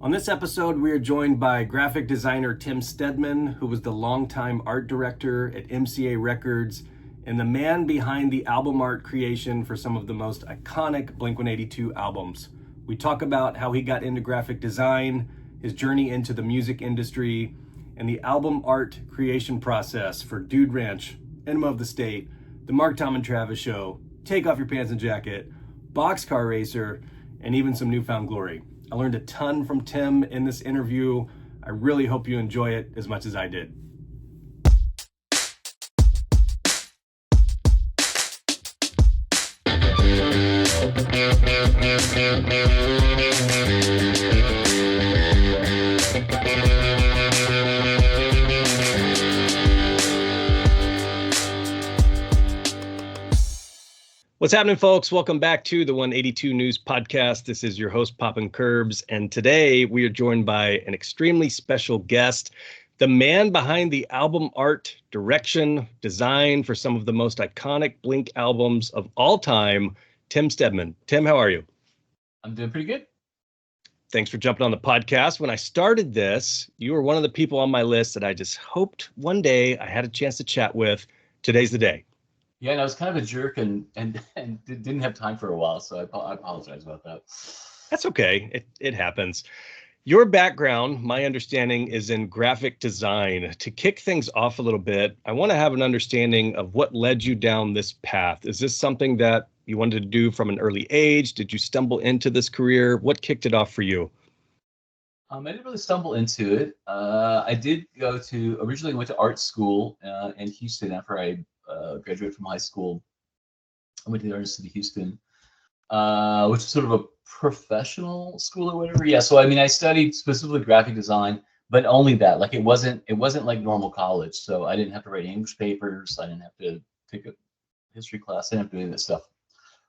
On this episode, we are joined by graphic designer Tim Stedman, who was the longtime art director at MCA Records and the man behind the album art creation for some of the most iconic Blink-182 albums. We talk about how he got into graphic design, his journey into the music industry, and the album art creation process for Dude Ranch, Enema of the State, The Mark, Tom, and Travis Show, Take Off Your Pants and Jacket, Boxcar Racer, and even some Newfound Glory. I learned a ton from Tim in this interview. I really hope you enjoy it as much as I did. What's happening, folks? Welcome back to the 182 News Podcast. This is your host, poppincurbs, and today we are joined by an extremely special guest, the man behind the album art, direction, design for some of the most iconic Blink albums of all time, Tim Stedman. Tim, how are you? I'm doing pretty good. Thanks for jumping on the podcast. When I started this, you were one of the people on my list that I just hoped one day I had a chance to chat with. Today's the day. Yeah, and I was kind of a jerk and didn't have time for a while, so I apologize about that. That's okay. It happens. Your background, my understanding, is in graphic design. To kick things off a little bit, I want to have an understanding of what led you down this path. Is this something that you wanted to do from an early age? Did you stumble into this career? What kicked it off for you? I didn't really stumble into it. I did originally went to art school in Houston after I graduated from high school. I went to the University of Houston, which is sort of a professional school or whatever. Yeah, so I studied specifically graphic design, but only that. Like it wasn't like normal college. So I didn't have to write English papers. I didn't have to take a history class. I didn't have to do any of that stuff.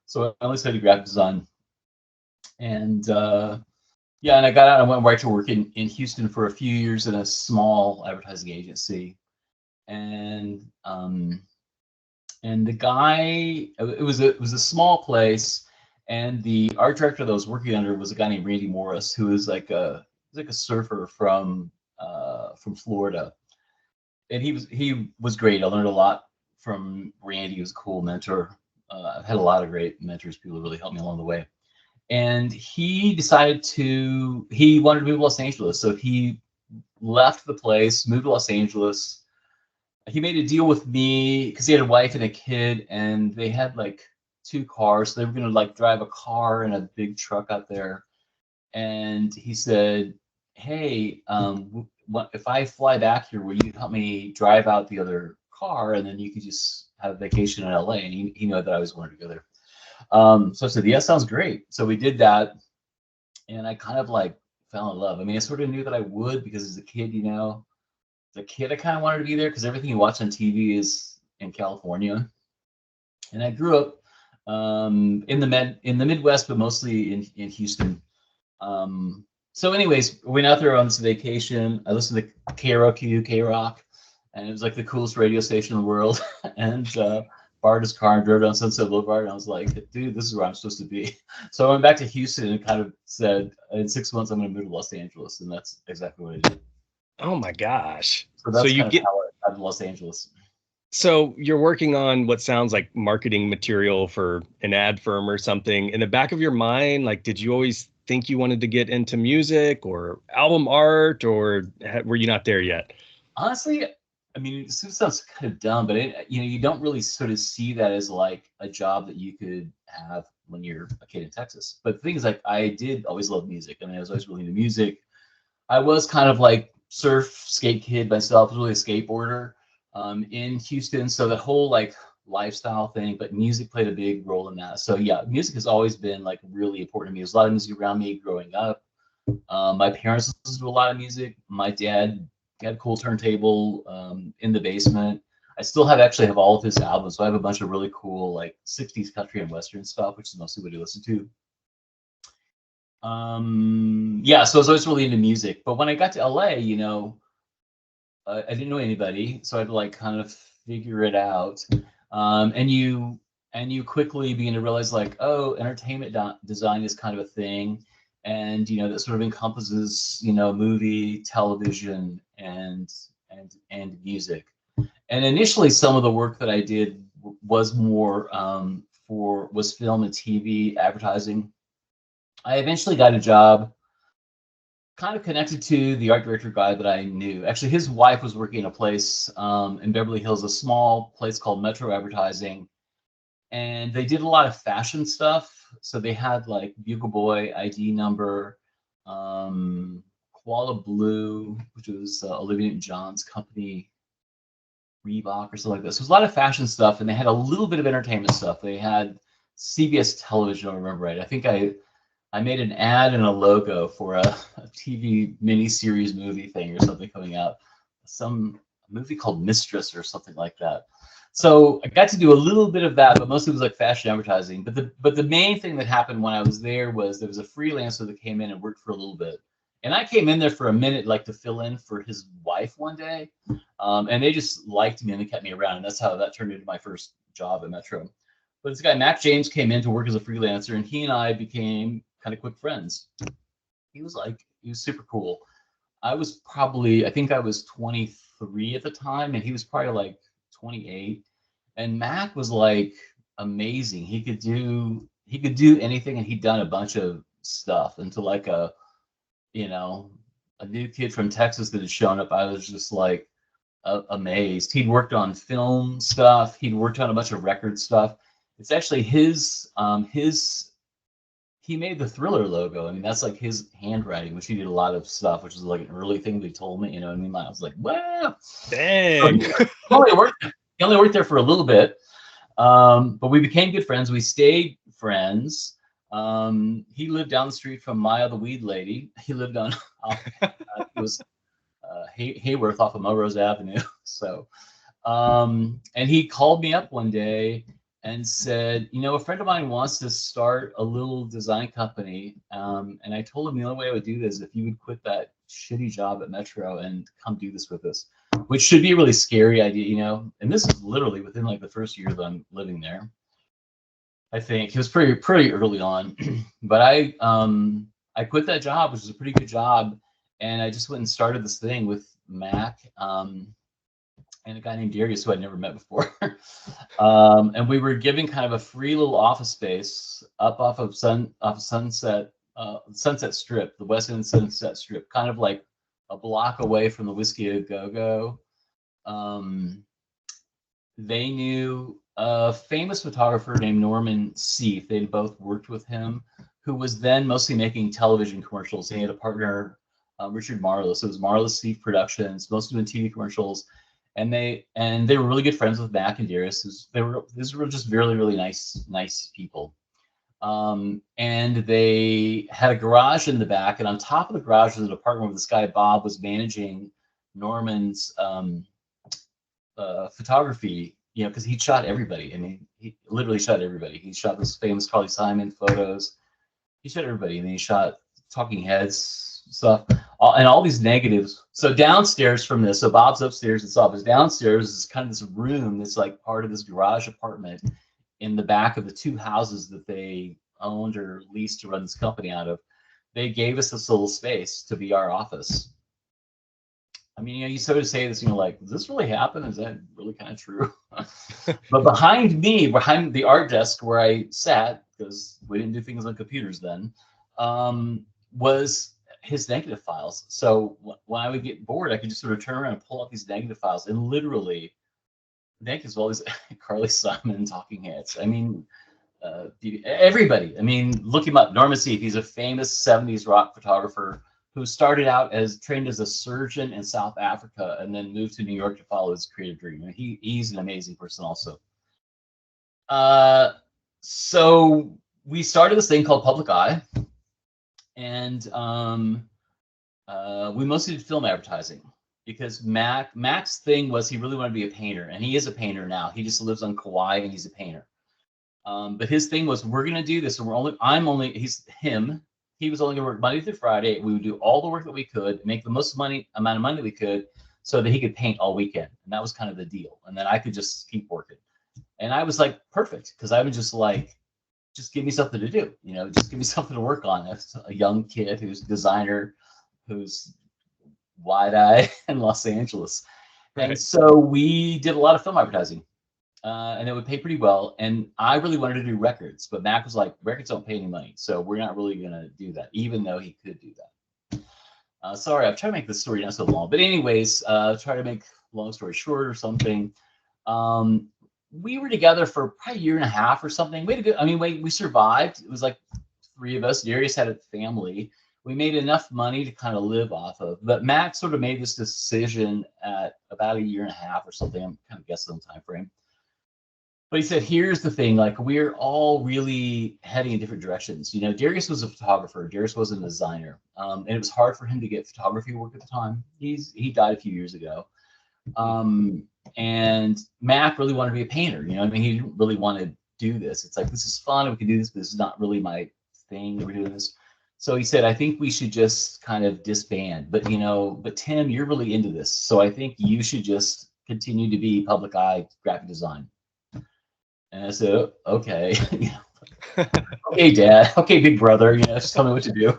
So I only studied graphic design, and and I got out and went right to work in Houston for a few years in a small advertising agency, and the guy, it was a small place, and the art director that I was working under was a guy named Randy Morris, who is like a surfer from Florida, and he was great. I learned a lot from Randy. He was a cool mentor. I've had a lot of great mentors, people who really helped me along the way. And he decided he wanted to move to Los Angeles, so he left the place, moved to Los Angeles. He made a deal with me because he had a wife and a kid, and they had like 2 cars. So they were going to like drive a car and a big truck out there. And he said, "Hey, if I fly back here, will you help me drive out the other car, and then you could just have a vacation in LA?" And he knew that I always wanted to go there. So I said, "Yeah, sounds great." So we did that, and I kind of like fell in love. I sort of knew that I would because as a kid, I kind of wanted to be there because everything you watch on TV is in California, and I grew up in the Midwest, but mostly in Houston. So, anyways, we went out there on this vacation. I listened to K-Rock, and it was like the coolest radio station in the world. And borrowed his car and drove down Sunset Boulevard, and I was like, "Dude, this is where I'm supposed to be." So I went back to Houston and kind of said, "In 6 months, I'm going to move to Los Angeles," and that's exactly what I did. Oh my gosh. So that's how I got to Los Angeles. So you're working on what sounds like marketing material for an ad firm or something. In the back of your mind, like, did you always think you wanted to get into music or album art, or were you not there yet? Honestly, it sounds kind of dumb, but you don't really sort of see that as like a job that you could have when you're a kid in Texas. But the thing is, like, I did always love music. I was always really into music. I was kind of like surf skate kid myself. I was really a skateboarder in Houston, so the whole like lifestyle thing, but music played a big role in that. So yeah, music has always been like really important to me. There's a lot of music around me growing up. My parents listened to a lot of music. My dad had a cool turntable in the basement. I still actually have all of his albums, so I have a bunch of really cool like 60s country and western stuff, which is mostly what I listen to. So I was always really into music, but when I got to LA, I didn't know anybody, so I had to like kind of figure it out. And you quickly begin to realize like, oh, entertainment design is kind of a thing. and that sort of encompasses movie, television, and music. And initially, some of the work that I did was more was film and TV advertising. I eventually got a job kind of connected to the art director guy that I knew. Actually, his wife was working in a place in Beverly Hills, a small place called Metro Advertising, and they did a lot of fashion stuff. So they had like Bugle Boy, ID Number, Koala Blue, which was Olivia Newton-John's company, Reebok or something like this. So it was a lot of fashion stuff, and they had a little bit of entertainment stuff. They had CBS television, I remember right. I think I made an ad and a logo for a TV miniseries movie thing or something coming out, some movie called Mistress or something like that. So I got to do a little bit of that, but mostly it was like fashion advertising. But the main thing that happened when I was there was there was a freelancer that came in and worked for a little bit. And I came in there for a minute, like to fill in for his wife one day. And they just liked me and they kept me around. And that's how that turned into my first job at Metro. But this guy, Mac James, came in to work as a freelancer, and he and I became kind of quick friends. He was super cool. I think I was 23 at the time, and he was probably like 28. And Mac was like amazing. He could do anything, and he'd done a bunch of stuff. And to like a new kid from Texas that had shown up, I was just like amazed. He'd worked on film stuff. He'd worked on a bunch of record stuff. It's actually he made the Thriller logo. I mean, that's like his handwriting, which he did a lot of stuff, which is like an early thing that he told me, I mean? I was like, wow. Dang. He only worked there for a little bit. But we became good friends. We stayed friends. He lived down the street from Maya the Weed Lady. He lived on it was Hayworth off of Melrose Avenue. So and he called me up one day and said, a friend of mine wants to start a little design company. And I told him the only way I would do this is if you would quit that shitty job at Metro and come do this with us, which should be a really scary idea, And this is literally within like the first year that I'm living there. I think it was pretty early on, but I quit that job, which was a pretty good job, and I just went and started this thing with Mac and a guy named Darius, who I'd never met before. And we were giving kind of a free little office space up off of Sunset Strip, the West End Sunset Strip, kind of like a block away from the Whiskey A Go-Go. They knew a famous photographer named Norman Seeff. They'd both worked with him, who was then mostly making television commercials. He had a partner, Richard Marlowe. So it was Marlowe Seeff Productions, mostly doing TV commercials. And they were really good friends with Mac and Darius. These were just really, really nice people. And they had a garage in the back, and on top of the garage was an apartment where this guy Bob was managing Norman's photography, because he shot everybody. I mean, he literally shot everybody. He shot those famous Carly Simon photos. He shot everybody, and then he shot Talking Heads stuff, and all these negatives. So downstairs from this, so Bob's upstairs and stuff, is downstairs is kind of this room that's like part of this garage apartment in the back of the two houses that they owned or leased to run this company out of. They gave us this little space to be our office. I mean, you sort of say this, like, does this really happen? Is that really kind of true? But behind the art desk where I sat, because we didn't do things on computers then, was his negative files. So when I would get bored, I could just sort of turn around and pull up these negative files, and literally negatives of all these Carly Simon, Talking Heads. I mean, everybody. I mean, look him up, Norman Seeff. He's a famous 70s rock photographer who started out trained as a surgeon in South Africa and then moved to New York to follow his creative dream. And he's an amazing person also. So we started this thing called Public Eye, and we mostly did film advertising because Mac's thing was he really wanted to be a painter, and he is a painter now. He just lives on Kauai and he's a painter. But his thing was, we're gonna do this, and he was only gonna work Monday through Friday. We would do all the work that we could, make the most amount of money that we could, so that he could paint all weekend. And that was kind of the deal. And then I could just keep working. And I was like, perfect, because I was just like, just give me something to do, just give me something to work on. As a young kid who's a designer, who's wide-eyed in Los Angeles. Right. And so we did a lot of film advertising, and it would pay pretty well. And I really wanted to do records, but Mac was like, records don't pay any money, so we're not really going to do that, even though he could do that. Sorry, I'm trying to make this story not so long. But anyways, try to make long story short or something. We were together for probably a year and a half or something. We had a good, I mean, we survived. It was like 3 of us. Darius had a family. We made enough money to kind of live off of. But Mac sort of made this decision at about a year and a half or something. I'm kind of guessing on the time frame. But he said, here's the thing, like, we're all really heading in different directions. Darius was a photographer. Darius wasn't a designer. And it was hard for him to get photography work at the time. He died a few years ago. And Mac really wanted to be a painter. I mean, he didn't really want to do this. It's like, this is fun, we can do this, but this is not really my thing that we're doing this. So he said, I think we should just kind of disband. But, but Tim, you're really into this. So I think you should just continue to be public eye graphic design. And I said, okay, okay, Dad, okay, big brother, just tell me what to do.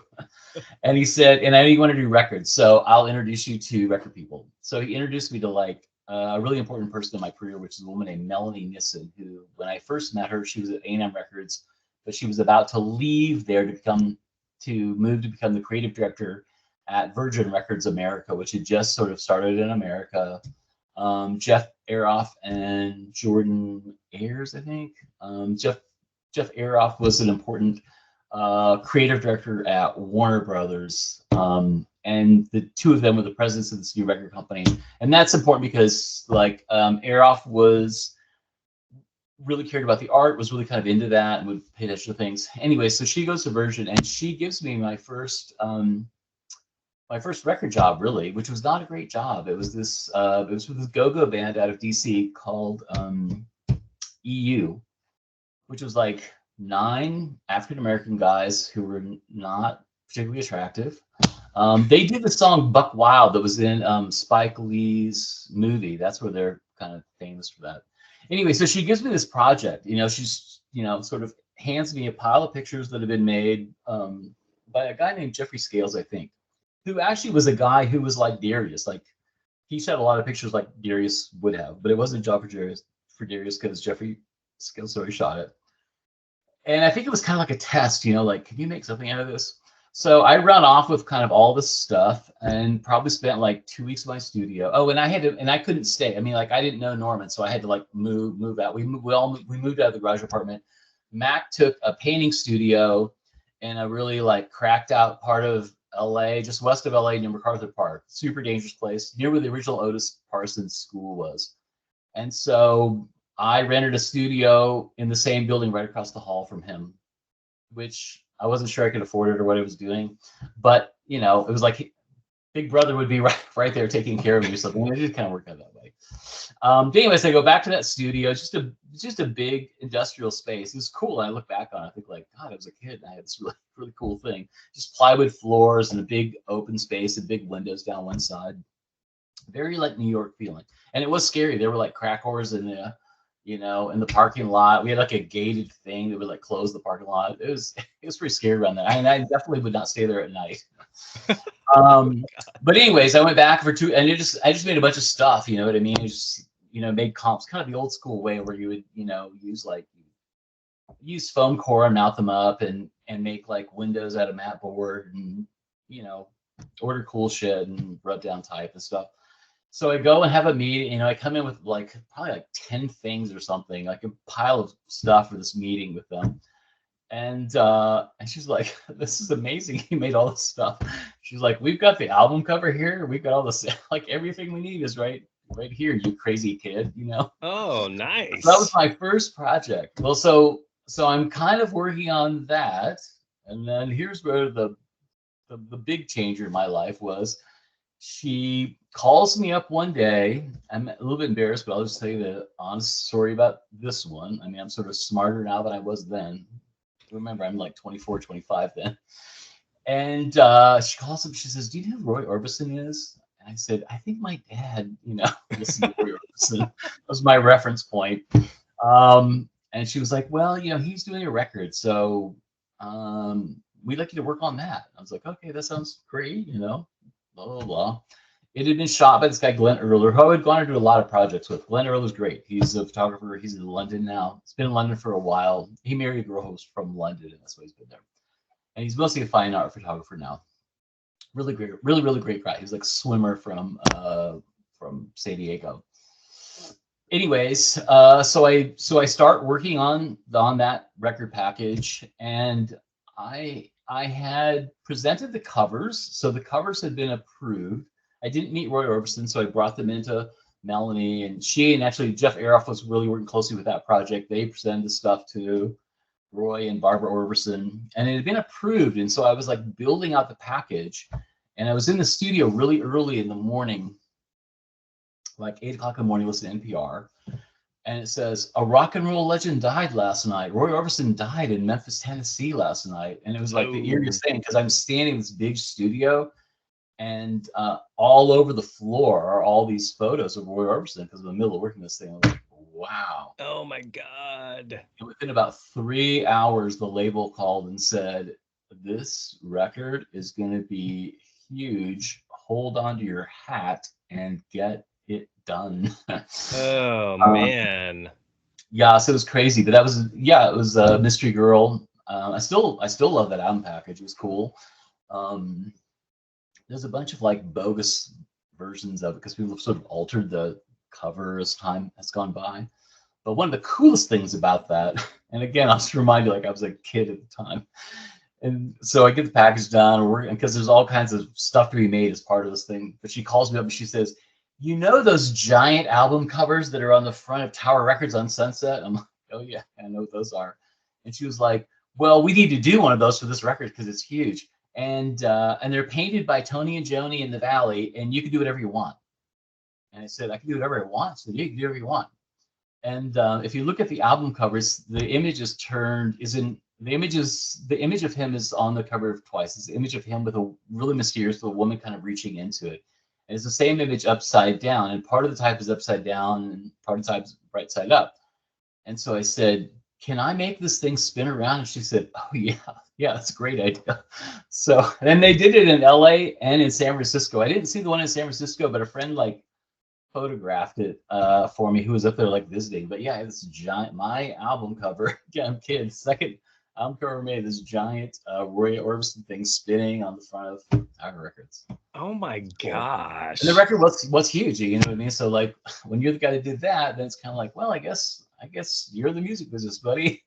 And he said, and I know you want to do records, so I'll introduce you to record people. So he introduced me to like a really important person in my career, which is a woman named Melanie Nissen, who, when I first met her, she was at A&M Records, but she was about to leave there to move to become the creative director at Virgin Records America, which had just sort of started in America. Jeff Aroff and Jordan Ayers, I think. Jeff Aroff was an important creative director at Warner Brothers, and the two of them were the presidents of this new record company. And that's important because, like, Aroff was really cared about the art, was really kind of into that, and would pay attention to things. Anyway, so she goes to Virgin, and she gives me my first record job, really, which was not a great job. It was this it was with this go-go band out of DC called EU, which was like 9 African-American guys who were not particularly attractive. They did the song Buck Wild that was in Spike Lee's movie. That's where they're kind of famous for that. Anyway, so she gives me this project. She's, sort of hands me a pile of pictures that have been made by a guy named Jeffrey Scales, I think, who actually was a guy who was like Darius. Like, he shot a lot of pictures like Darius would have, but it wasn't a job for Darius because Jeffrey Scales already shot it. And I think it was kind of like a test, like, can you make something out of this? So I run off with kind of all this stuff and probably spent like 2 weeks in my studio. Oh, and I couldn't stay. I mean, like, I didn't know Norman, so I had to like move out. We moved out of the garage apartment. Mac took a painting studio in a really like cracked out part of LA, just west of LA near MacArthur Park, super dangerous place, near where the original Otis Parsons School was. And so I rented a studio in the same building right across the hall from him, which I wasn't sure I could afford it or what I was doing. But, it was like Big Brother would be right there taking care of me or something. And it did kind of work out that way. But anyways, I go back to that studio. It's just a big industrial space. It was cool. And I look back on it, I think like, God, I was a kid and I had this really, really cool thing. Just plywood floors and a big open space and big windows down one side. Very like New York feeling. And it was scary. There were like crack whores in the parking lot. We had like a gated thing that would like close the parking lot. It was pretty scary around there. I definitely would not stay there at night. But anyways, I went back for 2, and I just made a bunch of stuff. You know what I mean? It just, made comps, kind of the old school way where you would, use foam core and mount them up and make like windows out of mat board and, order cool shit and rub down type and stuff. So I go and have a meeting, I come in with like probably like 10 things or something, like a pile of stuff for this meeting with them. And she's like, this is amazing. You made all this stuff. She's like, we've got the album cover here. We've got all this, like everything we need is right here, you crazy kid, Oh, nice. So that was my first project. Well, so I'm kind of working on that. And then here's where the big changer in my life was. She calls me up one day. I'm a little bit embarrassed, but I'll just tell you the honest story about this one. I mean, I'm sort of smarter now than I was then. Remember, I'm like 24, 25 then. And she calls up, she says, do you know who Roy Orbison is? And I said, I think my dad, listened to Roy Orbison. That was my reference point. And And she was like, well, he's doing a record, so we'd like you to work on that. I was like, okay, that sounds great, blah, blah, blah. It had been shot by this guy, Glenn Earler, who I would gone to do a lot of projects with. Glenn Earler's great. He's a photographer. He's in London now. He's been in London for a while. He married a girl who was from London, and that's why he's been there. And he's mostly a fine art photographer now. Really great, really, really great guy. He's like a swimmer from San Diego. Anyways, so I start working on that record package, and I had presented the covers. So the covers had been approved. I didn't meet Roy Orbison, so I brought them into Melanie, and she and actually Jeff Aroff was really working closely with that project. They presented the stuff to Roy and Barbara Orbison, and it had been approved. And so I was like building out the package, and I was in the studio really early in the morning, like 8 o'clock in the morning, listening to NPR. And it says, a rock and roll legend died last night. Roy Orbison died in Memphis, Tennessee last night. And it was like the eeriest thing, because I'm standing in this big studio, and all over the floor are all these photos of Roy Orbison, because in the middle of working this thing. I was like, wow. Oh my God. And within about 3 hours, the label called and said, this record is going to be huge. Hold on to your hat and get it done. Oh man. Yeah, so it was crazy, but it was Mystery Girl. I still love that album package. It was cool. There's a bunch of like bogus versions of it because people have sort of altered the cover as time has gone by. But one of the coolest things about that, and again, I'll just remind you, like I was a kid at the time. And so I get the package done, because there's all kinds of stuff to be made as part of this thing. But she calls me up and she says, those giant album covers that are on the front of Tower Records on Sunset? I'm like, oh yeah, I know what those are. And she was like, well, we need to do one of those for this record because it's huge. And they're painted by Tony and Joni in the Valley, and you can do whatever you want. And I said, I can do whatever I want. So you can do whatever you want. And if you look at the album covers, the image of him is on the cover of Twice. It's the image of him with a really mysterious little woman kind of reaching into it. And it's the same image upside down, and part of the type is upside down and part of the type is right side up. And so I said, can I make this thing spin around? And she said, oh yeah, that's a great idea. So then they did it in LA and in San Francisco. I didn't see the one in San Francisco, but a friend like photographed it for me, who was up there like visiting. But yeah, this giant, my album cover, yeah, I'm kidding, second album cover made, this giant Roy Orbison thing spinning on the front of Tower Records. Oh my gosh. And the record was huge, you know what I mean? So like when you're the guy that did that, then it's kind of like, well, I guess you're the music business, buddy.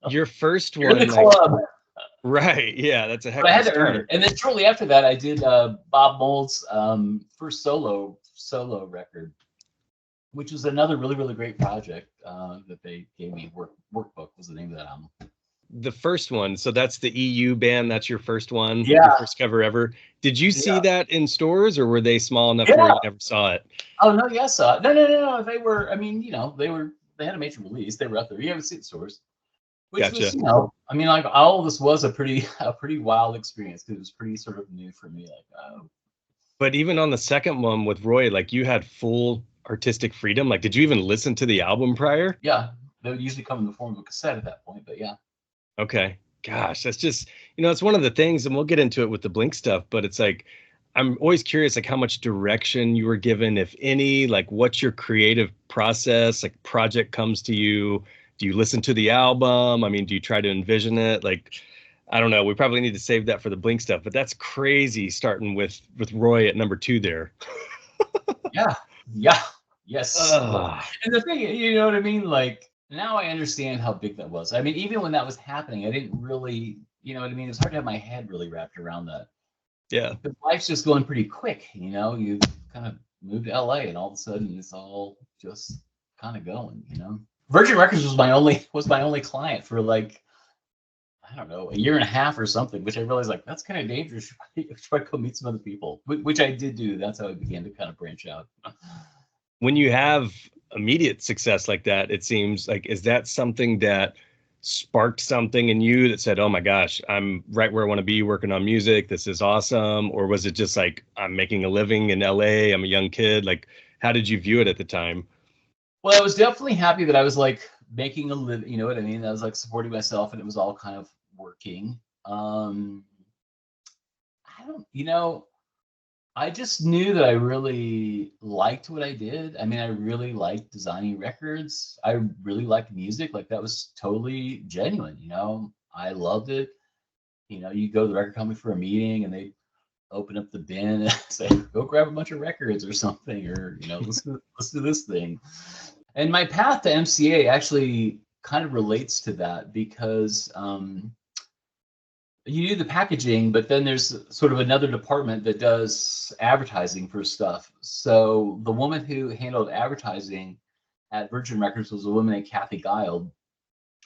Your first you're one, in the club. Right? Yeah, that's a heck. But I had to earn it. And then shortly after that, I did Bob Mould's first solo record, which was another really, really great project that they gave me. Workbook was the name of that album. The first one, so that's the EU band. That's your first one. Yeah. Your first cover ever. Did you see that in stores, or were they small enough where you never saw it? Oh no, yes, no. They were. I mean, they had a major release. They were up there. You haven't seen it in stores. Which Gotcha. was, I mean, like all of this was a pretty wild experience because it was pretty sort of new for me. Like, oh. But even on the second one with Roy, like you had full artistic freedom. Like, did you even listen to the album prior? Yeah, they would usually come in the form of a cassette at that point. But yeah. Okay. Gosh, that's just, it's one of the things, and we'll get into it with the Blink stuff, but it's like, I'm always curious, like how much direction you were given, if any, like what's your creative process, like project comes to you. Do you listen to the album? I mean, do you try to envision it? Like, I don't know. We probably need to save that for the Blink stuff, but that's crazy starting with Roy at number 2 there. Yeah. Yes. And the thing, you know what I mean? Like, now I understand how big that was. I mean, even when that was happening, I didn't really, you know what I mean? It was hard to have my head really wrapped around that. Yeah. But life's just going pretty quick, You kind of moved to LA and all of a sudden it's all just kind of going, Virgin Records was my only client for like, I don't know, a year and a half or something, which I realized like that's kind of dangerous. I should probably go meet some other people, which I did do. That's how I began to kind of branch out. When you have immediate success like that, it seems like, is that something that sparked something in you that said, oh my gosh, I'm right where I want to be working on music, this is awesome? Or was it just like, I'm making a living in LA, I'm a young kid? Like, how did you view it at the time? Well, I was definitely happy that I was like making a living, you know what I mean? I was like supporting myself, and it was all kind of working. I don't, I just knew that I really liked what I did. I mean, I really liked designing records. I really liked music. Like that was totally genuine, I loved it. You go to the record company for a meeting and they open up the bin and say, go grab a bunch of records or something, or, let's do this thing. And my path to MCA actually kind of relates to that because you do the packaging, but then there's sort of another department that does advertising for stuff. So the woman who handled advertising at Virgin Records was a woman named Kathy Guild.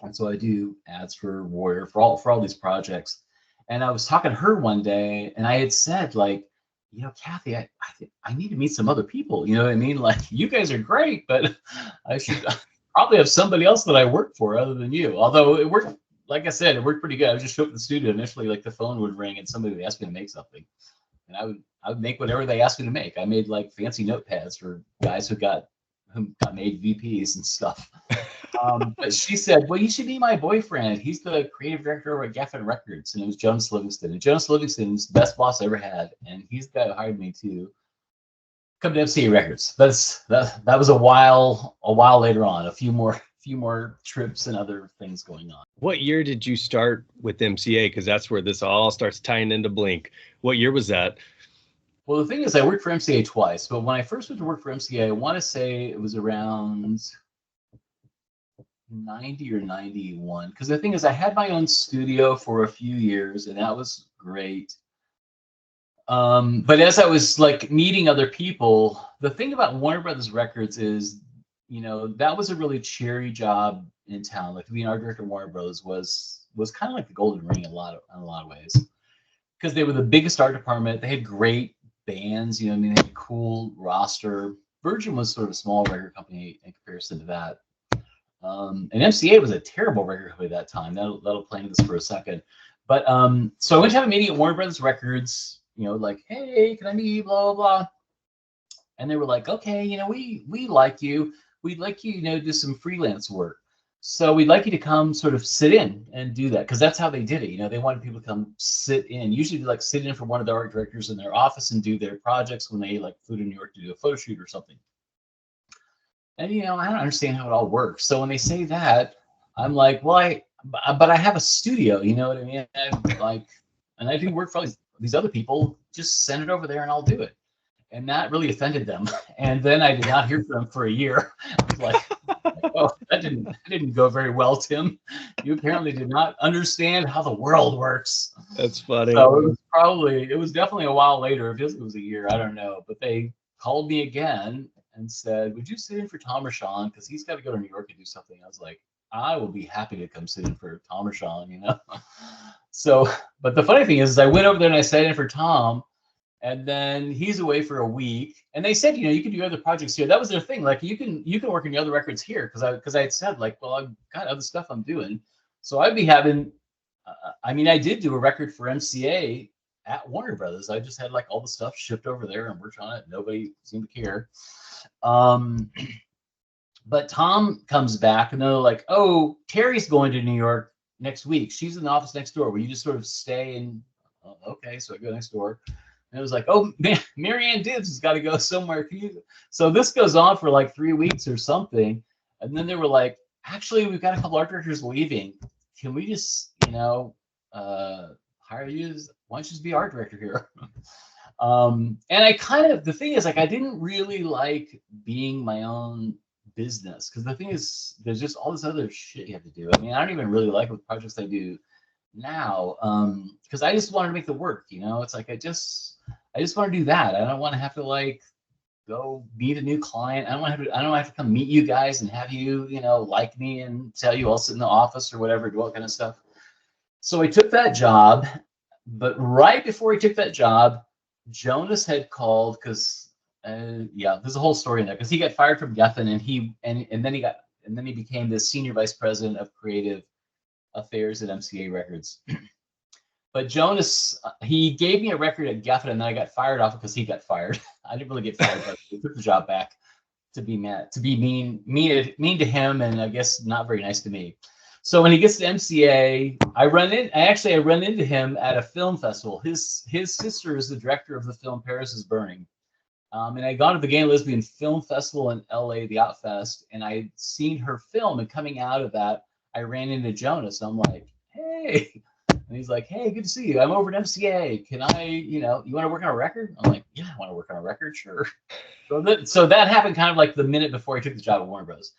And so I do ads for Warrior for all these projects. And I was talking to her one day, and I had said, like, Kathy, I need to meet some other people. You know what I mean? Like, you guys are great, but I should probably have somebody else that I work for other than you. Although it worked, like I said, it worked pretty good. I would just show up at the studio. Initially, like the phone would ring and somebody would ask me to make something, and I would make whatever they asked me to make. I made like fancy notepads for guys who got made VPs and stuff. But she said, well, you should be my boyfriend. He's the creative director of Graphic Records. And it was Jonas Livingston. And Jonas Livingston's the best boss I ever had. And he's the guy who hired me to come to MCA Records. That was a while later on, a few more trips and other things going on. What year did you start with MCA? Because that's where this all starts tying into Blink. What year was that? Well, the thing is, I worked for MCA twice. But when I first went to work for MCA, I want to say it was around 90 or 91, because the thing is, I had my own studio for a few years, and that was great. But as I was like meeting other people, the thing about Warner Brothers Records is, that was a really cheery job in town. Like to be an art director at Warner Brothers was kind of like the golden ring in a lot of ways, because they were the biggest art department. They had great bands, they had a cool roster. Virgin was sort of a small record company in comparison to that. And MCA was a terrible record company at that time. That'll play into this for a second. But so I went to have a meeting at Warner Brothers Records, like, hey, can I meet you, blah, blah, blah. And they were like, okay, we like you. We'd like you, to do some freelance work. So we'd like you to come sort of sit in and do that, because that's how they did it. They wanted people to come sit in. Usually like sit in for one of the art directors in their office and do their projects when they like flew to New York to do a photo shoot or something. And, I don't understand how it all works. So when they say that, I'm like, well, but I have a studio, you know what I mean? And I do work for all these other people. Just send it over there and I'll do it. And that really offended them. And then I did not hear from them for a year. I was like, oh, that didn't go very well, Tim. You apparently did not understand how the world works. That's funny. So it was definitely a while later. It feels like it was a year. I don't know. But they called me again and said, would you sit in for Tom or Sean? Because he's got to go to New York and do something. I was like, I will be happy to come sit in for Tom or Sean, So, but the funny thing is I went over there and I sat in for Tom, and then he's away for a week. And they said, you can do other projects here. That was their thing. Like, you can work on the other records here. Because I had said, like, well, I've got other stuff I'm doing. So I'd be having, I did do a record for MCA at Warner Brothers. I just had like all the stuff shipped over there and worked on it. Nobody seemed to care. But Tom comes back and they're like, oh, Terry's going to New York next week. She's in the office next door. Will you just sort of stay? And okay, so I go next door. And it was like, oh, Marianne Dibbs has got to go somewhere. So this goes on for like 3 weeks or something. And then they were like, actually, we've got a couple art directors leaving. Can we just, hire you? Why don't you just be art director here? And the thing is, like, I didn't really like being my own business, because the thing is, there's just all this other shit you have to do. I don't even really like what projects I do now, because I just wanted to make the work. It's like I just want to do that. I don't want to have to like go meet a new client. I don't have to come meet you guys and have you like me and tell you I'll sit in the office or whatever, do all kind of stuff. So I took that job, but right before I took that job, Jonas had called because there's a whole story in there, because he got fired from Geffen and then he became the senior vice president of creative affairs at MCA Records. But Jonas, he gave me a record at Geffen, and then I got fired off because he got fired. I didn't really get fired, but he took the job back to be mad, to be mean to him, and I guess not very nice to me. So when he gets to MCA, I run into him at a film festival. His sister is the director of the film Paris is Burning. And I'd gone to the Gay and Lesbian Film Festival in LA, the Outfest, and I'd seen her film. And coming out of that, I ran into Jonas. I'm like, hey. And he's like, hey, good to see you. I'm over at MCA. Can I, you want to work on a record? I'm like, yeah, I want to work on a record, sure. So that happened kind of like the minute before I took the job at Warner Bros.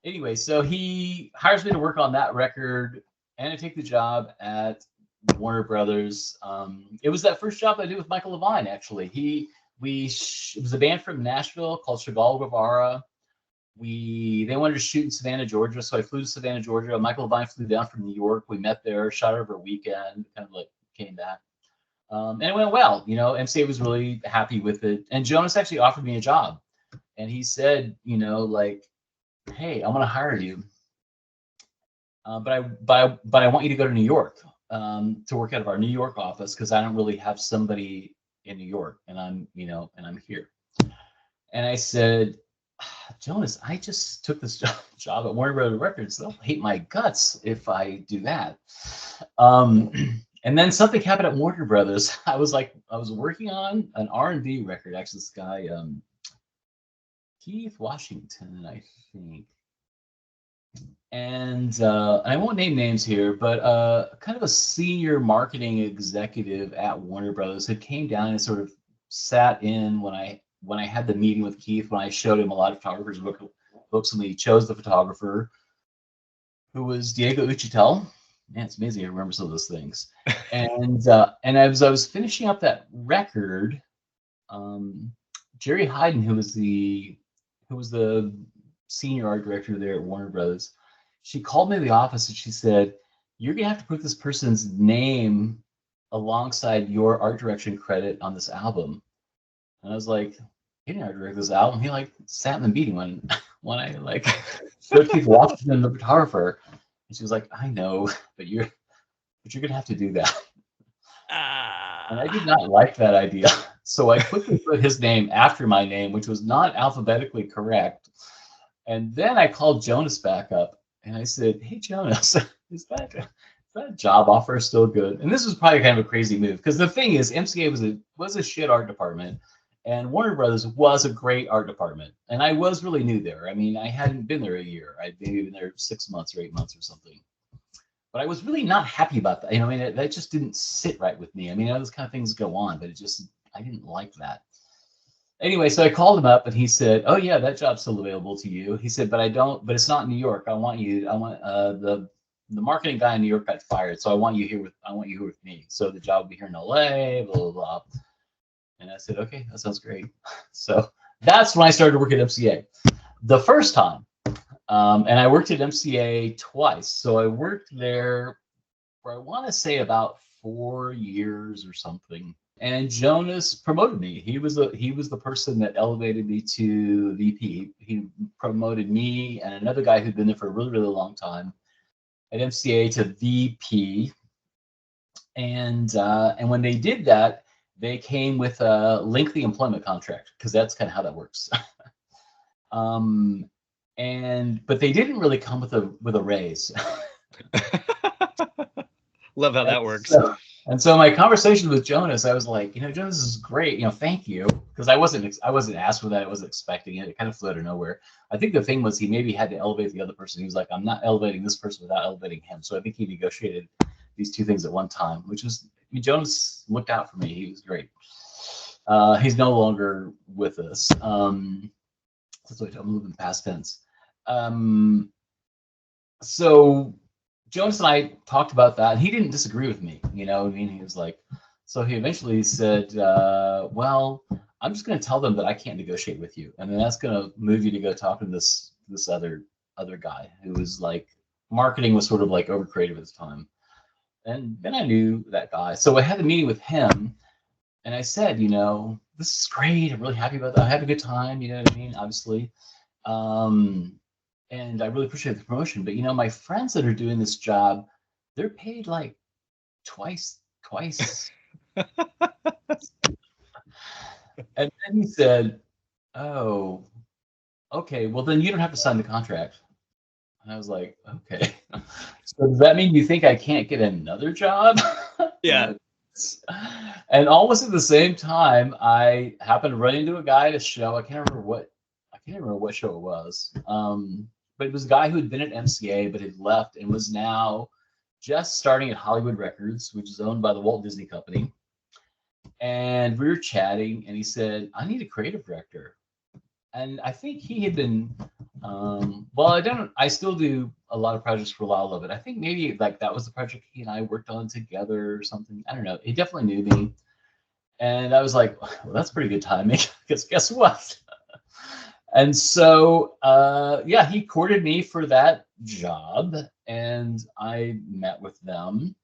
Anyway, so he hires me to work on that record, and I take the job at Warner Brothers. It was that first job I did with Michael Levine, actually. It was a band from Nashville called Chagall Guevara. They wanted to shoot in Savannah, Georgia, so I flew to Savannah, Georgia. Michael Levine flew down from New York. We met there, shot over a weekend, kind of like came back. And it went well. MCA was really happy with it. And Jonas actually offered me a job. And he said, like, hey, I'm going to hire you. But I want you to go to New York to work out of our New York office, because I don't really have somebody in New York, and I'm here. And I said, Jonas, I just took this job at Warner Brothers Records. They'll hate my guts if I do that. And then something happened at Warner Brothers. I was working on an R&B record. Actually, this guy, Keith Washington, I think. And I won't name names here, but kind of a senior marketing executive at Warner Brothers had came down and sort of sat in when I had the meeting with Keith, when I showed him a lot of photographers' books, and he chose the photographer, who was Diego Uchitel. Man, it's amazing I remember some of those things. And as I was finishing up that record, Jerry Hayden, who was the senior art director there at Warner Brothers, she called me to the office and she said, you're gonna have to put this person's name alongside your art direction credit on this album. And I was like, he didn't art direct this album. He sat in the meeting when I showed Keith Washington, the photographer. And she was like, I know, but you're gonna have to do that. And I did not like that idea. So I quickly put his name after my name, which was not alphabetically correct. And then I called Jonas back up and I said, hey, Jonas, is that job offer still good? And this was probably kind of a crazy move, because the thing is, MCA was a shit art department, and Warner Brothers was a great art department. And I was really new there. I mean, I hadn't been there a year. I'd maybe been there 6 months or 8 months or something. But I was really not happy about that. That just didn't sit right with me. Those kind of things go on, but I didn't like that. Anyway, so I called him up and he said, oh yeah, that job's still available to you. He said, but it's not in New York. The marketing guy in New York got fired. So I want you here with me. So the job will be here in LA, blah, blah, blah. And I said, okay, that sounds great. So that's when I started working at MCA. The first time, and I worked at MCA twice. So I worked there for, I want to say, about 4 years or something. And Jonas promoted me. He was the person that elevated me to VP. He promoted me and another guy who'd been there for a really, really long time at MCA to VP. And when they did that, they came with a lengthy employment contract, because that's kind of how that works. But they didn't really come with a raise. Love how that works. So my conversation with Jonas, I was like, Jonas, is great. Thank you, because I wasn't asked for that. I wasn't expecting it. It kind of flew out of nowhere. I think the thing was he maybe had to elevate the other person. He was like, I'm not elevating this person without elevating him. So I think he negotiated these two things at one time, which was, Jonas looked out for me. He was great. He's no longer with us. I'm moving past tense. So Jonas and I talked about that, and he didn't disagree with me. He was like, so he eventually said, well, I'm just going to tell them that I can't negotiate with you. And then that's going to move you to go talk to this other guy who was like, marketing was sort of like over creative at the time. And then I knew that guy. So I had a meeting with him, and I said, this is great. I'm really happy about that. I had a good time, obviously. And I really appreciate the promotion. But, my friends that are doing this job, they're paid like twice. And then he said, oh, okay, well then you don't have to sign the contract. And I was like, okay. So does that mean you think I can't get another job? Yeah. And almost at the same time, I happened to run into a guy at a show. I can't remember what show it was. But it was a guy who had been at MCA but had left and was now just starting at Hollywood Records, which is owned by the Walt Disney Company. And we were chatting, and he said, "I need a creative director." And I think he had been, I still do a lot of projects for Lala, but I think maybe like that was the project he and I worked on together or something. I don't know. He definitely knew me. And I was like, well, that's pretty good timing, because guess what? And so, yeah, he courted me for that job, and I met with them,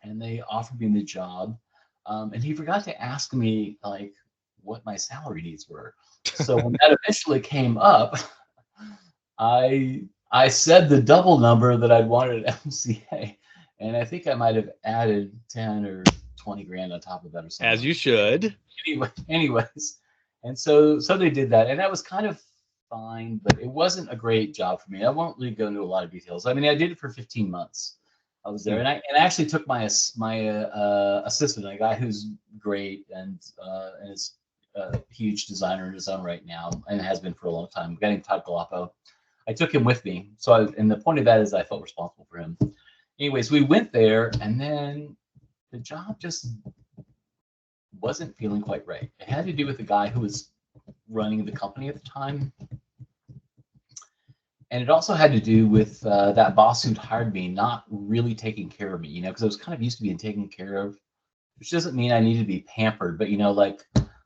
and they offered me the job. And he forgot to ask me like what my salary needs were. So when that eventually came up, I said the double number that I'd wanted at MCA, and I think I might have added 10 or 20 grand on top of that or something. As you should. Anyways, and so they did that, and that was kind of fine, but it wasn't a great job for me. I won't really go into a lot of details. I mean, I did it for 15 months. I was there, and I actually took my assistant, a guy who's great and is a huge designer in his own right now, and has been for a long time. A guy named Todd Galapo. I took him with me. And the point of that is I felt responsible for him. Anyways, we went there, and then the job just wasn't feeling quite right. It had to do with the guy who was running the company at the time. And it also had to do with that boss who'd hired me not really taking care of me, because I was kind of used to being taken care of, which doesn't mean I need to be pampered, but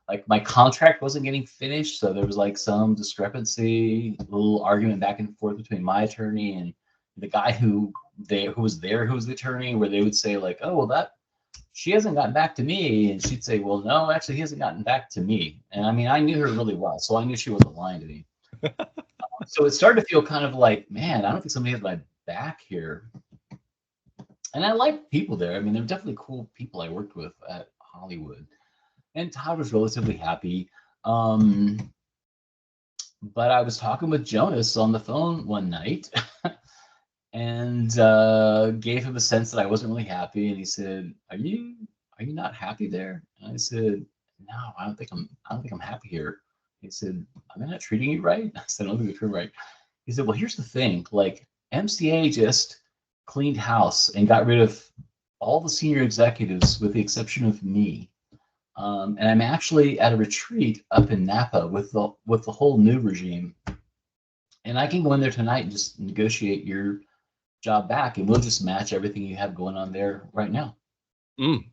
like my contract wasn't getting finished, so there was like some discrepancy, a little argument back and forth between my attorney and the guy who was the attorney, where they would say like, oh, well, she hasn't gotten back to me, and she'd say, well, no, actually he hasn't gotten back to me. And I mean, I knew her really well, so I knew she wasn't lying to me. So it started to feel kind of like, man, I don't think somebody has my back here. And I liked people there. I mean, they're definitely cool people I worked with at Hollywood. And Todd was relatively happy. But I was talking with Jonas on the phone one night and gave him a sense that I wasn't really happy. And he said, are you not happy there? And I said, no, I don't think I'm happy here. He said, am I not treating you right? I said, I don't think you're treating right. He said, well, here's the thing. Like, MCA just cleaned house and got rid of all the senior executives with the exception of me. And I'm actually at a retreat up in Napa with the whole new regime. And I can go in there tonight and just negotiate your job back, and we'll just match everything you have going on there right now. And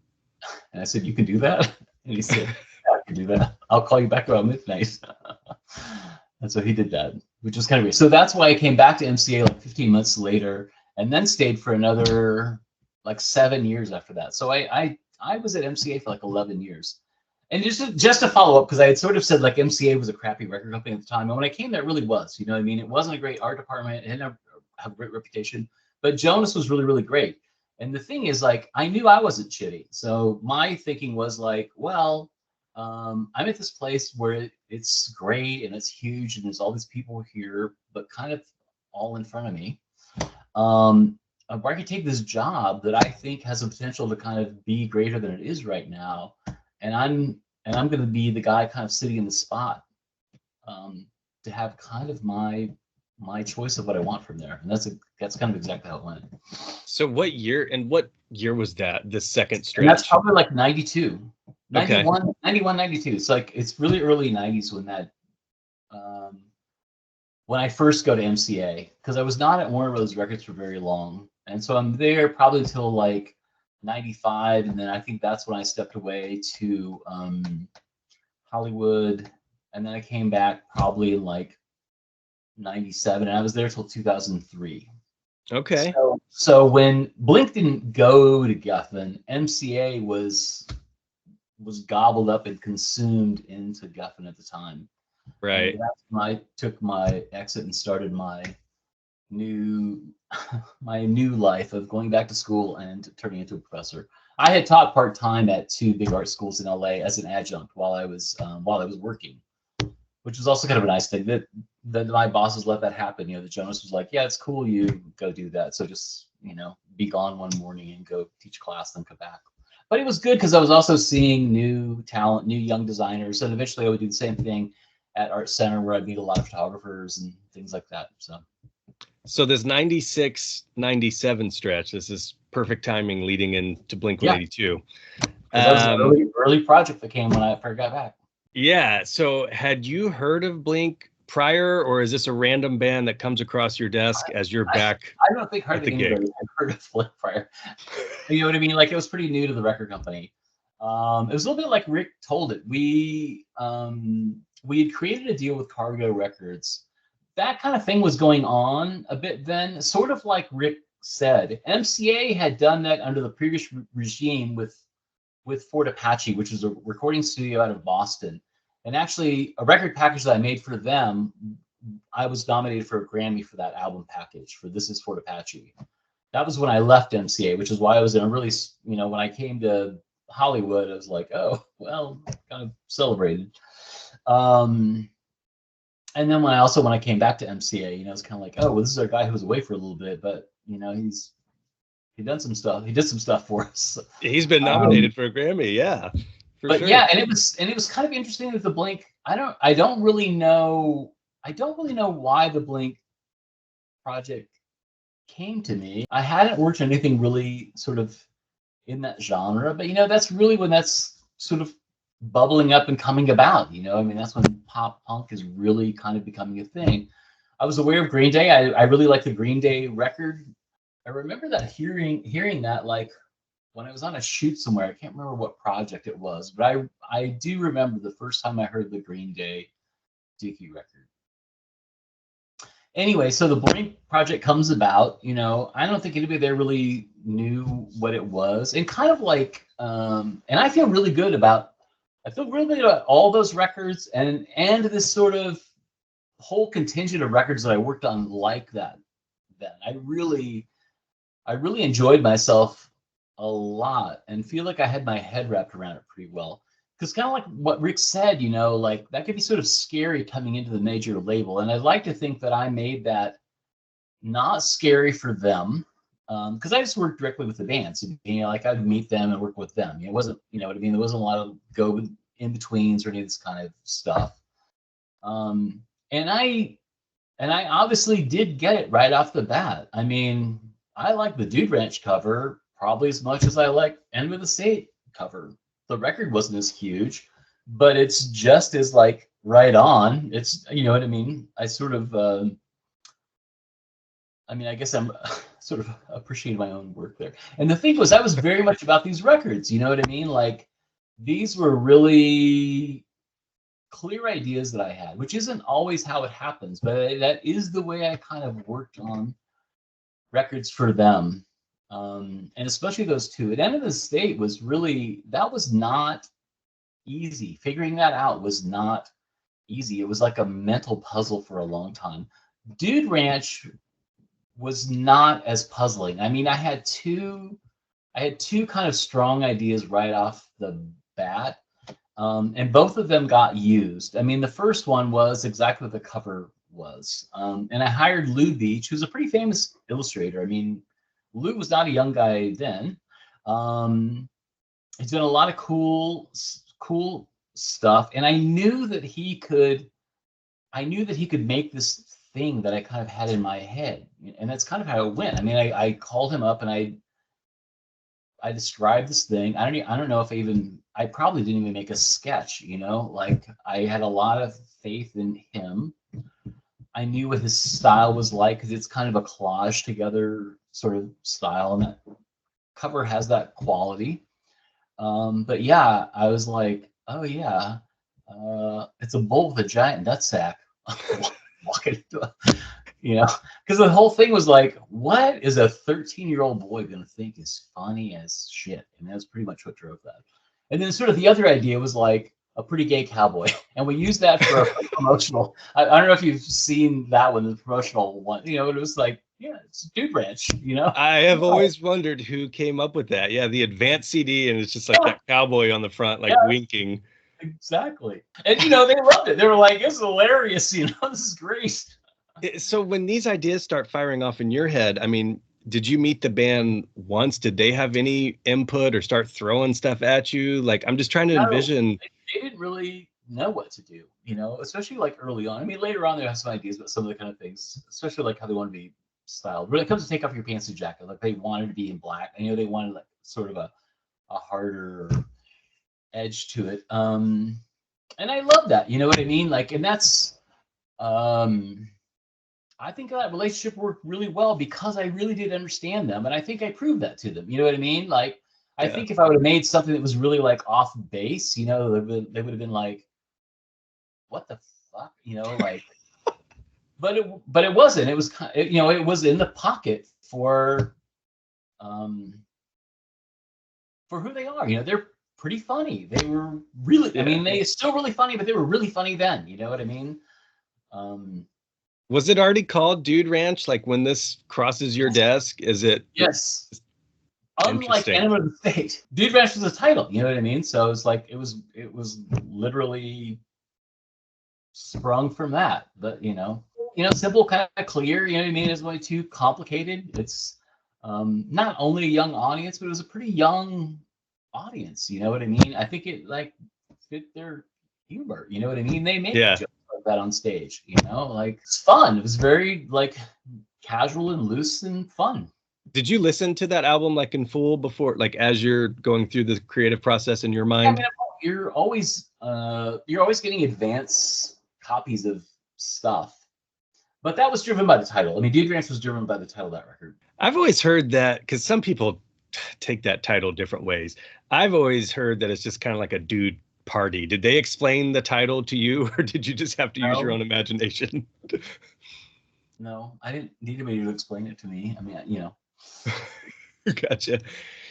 I said, you can do that? And he said, yeah, I can do that. I'll call you back around midnight. And so he did that, which was kind of weird. So that's why I came back to MCA like 15 months later, and then stayed for another like 7 years after that. So I was at MCA for like 11 years. And just to follow up, because I had sort of said like MCA was a crappy record company at the time. And when I came there, it really was. You know what I mean? It wasn't a great art department. It didn't have a great reputation. But Jonas was really, really great. And the thing is, like, I knew I wasn't shitty. So my thinking was like, well, I'm at this place where it's great and it's huge and there's all these people here, but kind of all in front of me. Where I could take this job that I think has the potential to kind of be greater than it is right now, and I'm going to be the guy kind of sitting in the spot to have kind of my choice of what I want from there, and that's kind of exactly how it went. So what year was that? The second stretch? And that's probably like 92, 91, okay. 91, 92. It's like it's really early 90s when that. When I first go to MCA, because I was not at Warner Brothers Records for very long. And so I'm there probably until like 95. And then I think that's when I stepped away to Hollywood. And then I came back probably in like 97. And I was there till 2003. Okay. So when Blink didn't go to Guffin, MCA was gobbled up and consumed into Guffin at the time. Right. And that's when I took my exit and started my new life of going back to school and turning into a professor. I had taught part-time at 2 big art schools in LA as an adjunct while I was working, which was also kind of a nice thing. That my bosses let that happen. You know, the Jonas was like, yeah, it's cool, you go do that. So just, you know, be gone one morning and go teach class, then come back. But it was good because I was also seeing new talent, new young designers. And eventually I would do the same thing at Art Center, where I'd meet a lot of photographers and things like that. So this 96, 97 stretch, this is perfect timing leading into Blink-182. Because that was an early project that came when I first got back. Yeah. So had you heard of Blink prior, or is this a random band that comes across your desk as you're back? I don't think hardly anybody had heard of Blink prior. You know what I mean? Like, it was pretty new to the record company. It was a little bit like Rick told it. We had created a deal with Cargo Records. That kind of thing was going on a bit then, sort of like Rick said. MCA had done that under the previous regime with Fort Apache, which was a recording studio out of Boston. And actually, a record package that I made for them, I was nominated for a Grammy for that album package, for This Is Fort Apache. That was when I left MCA, which is why I was in a really, you know, when I came to Hollywood, I was like, oh, well, kind of celebrated. And then when I came back to MCA, you know, it's kind of like, oh, well, this is our guy who was away for a little bit, but, you know, he done some stuff. He did some stuff for us. He's been nominated for a Grammy, yeah. But sure. Yeah, and it was kind of interesting with the Blink. I don't really know why the Blink project came to me. I hadn't worked on anything really sort of in that genre, but you know, that's really when that's sort of bubbling up and coming about. You know, I mean, that's when pop punk is really kind of becoming a thing. I was aware of Green Day. I really liked the Green Day record. I remember that hearing that, like, when I was on a shoot somewhere. I can't remember what project it was, but I do remember the first time I heard the Green Day Dookie record. Anyway, so the Blink project comes about. You know, I don't think anybody there really knew what it was, and kind of like, and I feel really good about all those records and this sort of whole contingent of records that I worked on like that. Then I really enjoyed myself a lot and feel like I had my head wrapped around it pretty well. Because kind of like what Rick said, you know, like that could be sort of scary coming into the major label. And I'd like to think that I made that not scary for them. Because I just worked directly with the bands. You know, like I'd meet them and work with them. It wasn't, you know what I mean? There wasn't a lot of go in betweens or any of this kind of stuff. And I obviously did get it right off the bat. I mean, I like the Dude Ranch cover probably as much as I like End of the State cover. The record wasn't as huge, but it's just as like right on. It's, you know what I mean? I sort of, I guess I'm sort of appreciating my own work there. And the thing was, I was very much about these records, you know what I mean? Like, these were really clear ideas that I had, which isn't always how it happens, but that is the way I kind of worked on records for them. And especially those two. At End of the State was really, that was not easy. Figuring that out was not easy. It was like a mental puzzle for a long time. Dude Ranch was not as puzzling. I mean, I had two kind of strong ideas right off the bat. And both of them got used. I mean, the first one was exactly what the cover was. And I hired Lou Beach, who's a pretty famous illustrator. I mean, Lou was not a young guy then. He's done a lot of cool stuff. And I knew that he could make this thing that I kind of had in my head. And that's kind of how it went. I mean, I called him up and I described this thing. I don't know if I probably didn't even make a sketch, you know, like I had a lot of faith in him. I knew what his style was like because it's kind of a collage together sort of style, and that cover has that quality. But yeah, I was like, oh yeah, it's a bull with a giant nutsack walking into a, you know, because the whole thing was like, what is a 13-year-old boy gonna think is funny as shit? And that's pretty much what drove that. And then sort of the other idea was like a pretty gay cowboy, and we used that for a promotional. I don't know if you've seen that one, the promotional one. You know, it was like, yeah, it's Dude Ranch. You know, I have always wondered who came up with that. Yeah, the advanced CD, and it's just like that cowboy on the front, like winking. Exactly. And they loved it. They were like, "It's hilarious. This is great." So when these ideas start firing off in your head, I mean, did you meet the band once? Did they have any input or start throwing stuff at you? Like, I'm just trying to No, envision. they didn't really know what to do, especially like early on. I mean, later on, they have some ideas about some of the kind of things, especially like how they want to be styled. When it comes to take off your pants and jacket, like they wanted to be in black. They wanted like sort of a harder edge to it. And I love that, you know what I mean? Like, and that's, I think that relationship worked really well because I really did understand them. And I think I proved that to them. You know what I mean? Like, I think if I would have made something that was really like off base, they would have been like, what the fuck? Like, but it wasn't. It was kind of, it was in the pocket for who they are. They're pretty funny. They were really, I mean, they're still really funny, but they were really funny then. You know what I mean? Was it already called Dude Ranch? Like when this crosses your desk, is it? Yes. Unlike Enema of the State, Dude Ranch was a title. You know what I mean? So it's like it was literally sprung from that. But simple, kind of clear. You know what I mean? It's really too complicated. It's not only a young audience, but it was a pretty young audience. You know what I mean? I think it like fit their humor. You know what I mean? They made jokes like that on stage. Like it's fun. It was very like casual and loose and fun. Did you listen to that album like in full before, like as you're going through the creative process in your mind? Yeah, I mean, you're always getting advance copies of stuff, but that was driven by the title. I mean, Dude Ranch was driven by the title of that record. I've always heard that because some people take that title different ways. I've always heard that it's just kind of like a dude party. Did they explain the title to you, or did you just have to use your own imagination? No, I didn't need anybody to explain it to me. I mean, Gotcha.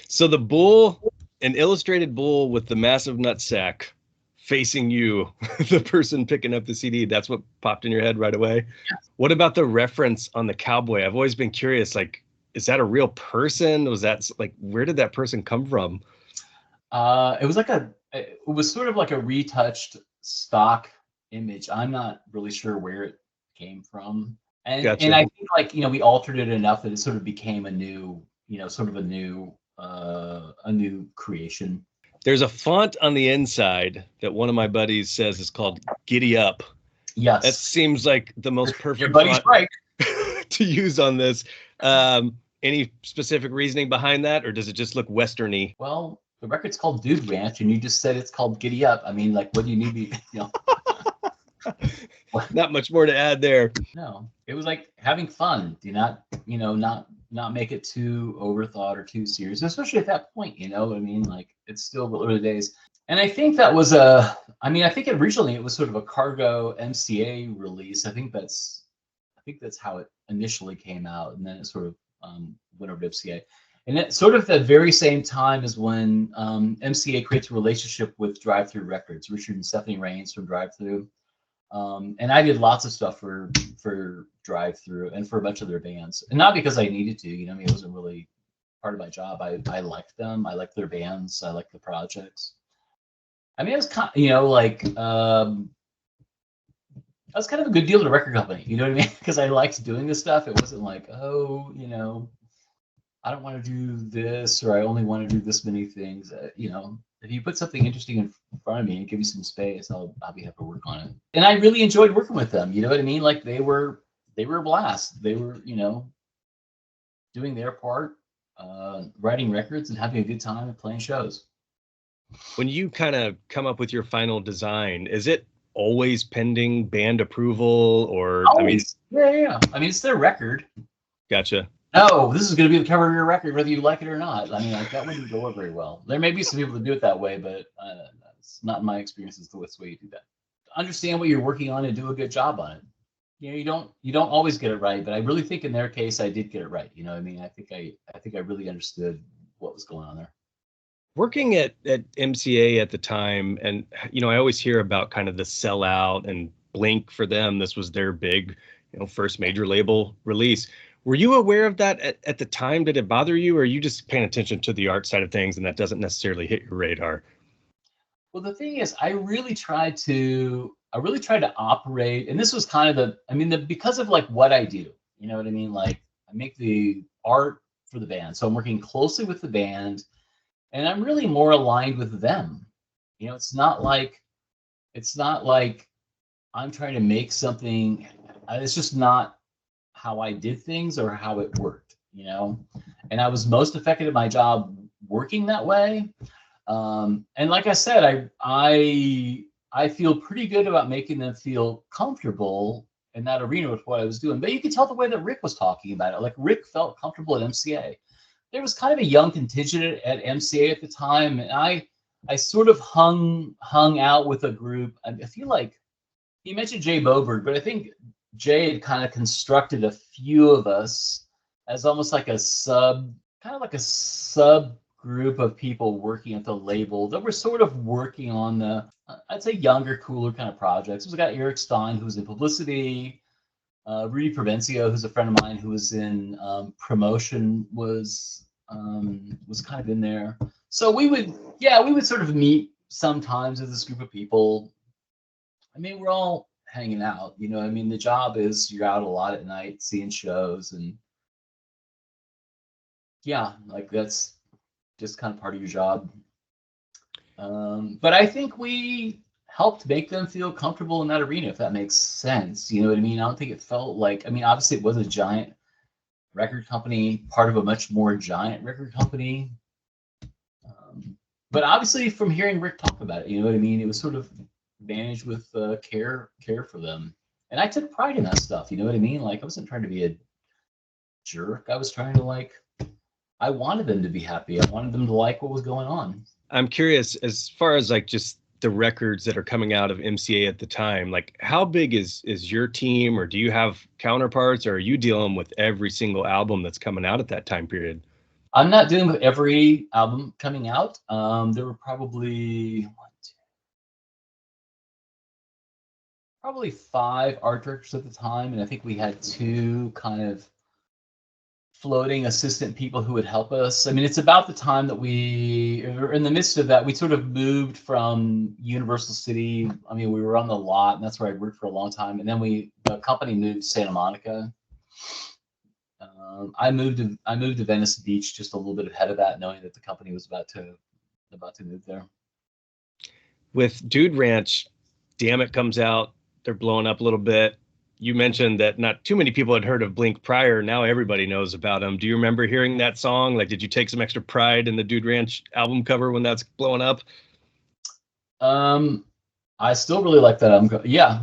So the bull, an illustrated bull with the massive nutsack facing you, the person picking up the CD, that's what popped in your head right away. Yeah. What about the reference on the cowboy? I've always been curious, like, is that a real person? Was that like, where did that person come from? It was sort of like a retouched stock image. I'm not really sure where it came from. And Gotcha. And I think like, we altered it enough that it sort of became a new, sort of a new creation. There's a font on the inside that one of my buddies says is called Giddy Up. Yes. That seems like the most perfect Your buddy's font right. to use on this. Any specific reasoning behind that, or does it just look Westerny? Well, the record's called Dude Ranch, and you just said it's called Giddy Up. I mean, like, what do you need to, Not much more to add there. No, it was like having fun. Do not make it too overthought or too serious, especially at that point. I mean, like it's still early days. And I think that was I think originally it was sort of a Cargo MCA release. I think that's how it initially came out, and then it sort of went over to MCA. And at sort of the very same time as when MCA creates a relationship with Drive Through Records, Richard and Stephanie Rains from Drive Through. And I did lots of stuff for Drive Through and for a bunch of their bands, and not because I needed to. I mean, it wasn't really part of my job. I liked them. I liked their bands. I liked the projects. I mean, it was kind of, like that was kind of a good deal to the record company. You know what I mean? Because I liked doing this stuff. It wasn't like, oh, I don't want to do this, or I only want to do this many things. If you put something interesting in front of me and give me some space, I'll be happy to work on it. And I really enjoyed working with them. You know what I mean? Like they were a blast. They were, doing their part, writing records and having a good time and playing shows. When you kind of come up with your final design, is it always pending band approval, or always. Yeah. I mean, it's their record. Gotcha. No, this is going to be the cover of your record, whether you like it or not. I mean, like, that wouldn't go over very well. There may be some people that do it that way, but it's not in my experience. It's the way you do that. Understand what you're working on and do a good job on it. You don't always get it right, but I really think in their case, I did get it right. You know what I mean? I think I really understood what was going on there. Working at MCA at the time, and I always hear about kind of the sellout and Blink for them. This was their big, first major label release. Were you aware of that at the time? Did it bother you, or are you just paying attention to the art side of things and that doesn't necessarily hit your radar? Well, the thing is, I really tried to operate, and this was kind of because of like what I do, you know what I mean? Like I make the art for the band, so I'm working closely with the band, and I'm really more aligned with them. You know, it's not like I'm trying to make something. It's just not how I did things or how it worked, you know? And I was most effective at my job working that way. And like I said, I feel pretty good about making them feel comfortable in that arena with what I was doing. But you could tell the way that Rick was talking about it. Like Rick felt comfortable at MCA. There was kind of a young contingent at MCA at the time, and I sort of hung out with a group. I feel like he mentioned Jay Boberg, but I think Jay had kind of constructed a few of us as almost like a sub group of people working at the label that were sort of working on the, I'd say, younger, cooler kind of projects. We've got Eric Stein, who was in publicity, Rudy Provencio, who's a friend of mine who was in promotion, was kind of in there. So we would sort of meet sometimes as this group of people. I mean, we're all hanging out, you know. I mean, the job is you're out a lot at night seeing shows, and yeah, like that's just kind of part of your job. But I think we helped make them feel comfortable in that arena, if that makes sense. You know what I mean? I don't think it felt like, I mean, obviously it was a giant record company, part of a much more giant record company. But obviously from hearing Rick talk about it, you know what I mean? It was sort of managed with care for them. And I took pride in that stuff, you know what I mean? Like I wasn't trying to be a jerk. I was trying to I wanted them to be happy. I wanted them to like what was going on. I'm curious, as far as like just the records that are coming out of MCA at the time, like how big is your team, or do you have counterparts, or are you dealing with every single album that's coming out at that time period? I'm not dealing with every album coming out. There were probably 5 art directors at the time, and I think we had 2 kind of floating assistant people who would help us. I mean, it's about the time that we were in the midst of that. We sort of moved from Universal City. I mean, we were on the lot, and that's where I worked for a long time. And then the company moved to Santa Monica. I moved to Venice Beach just a little bit ahead of that, knowing that the company was about to move there. With Dude Ranch, Damn It comes out. They're blowing up a little bit. You mentioned that not too many people had heard of Blink prior. Now everybody knows about them. Do you remember hearing that song? Like, did you take some extra pride in the Dude Ranch album cover when that's blowing up? I still really like that album. Yeah.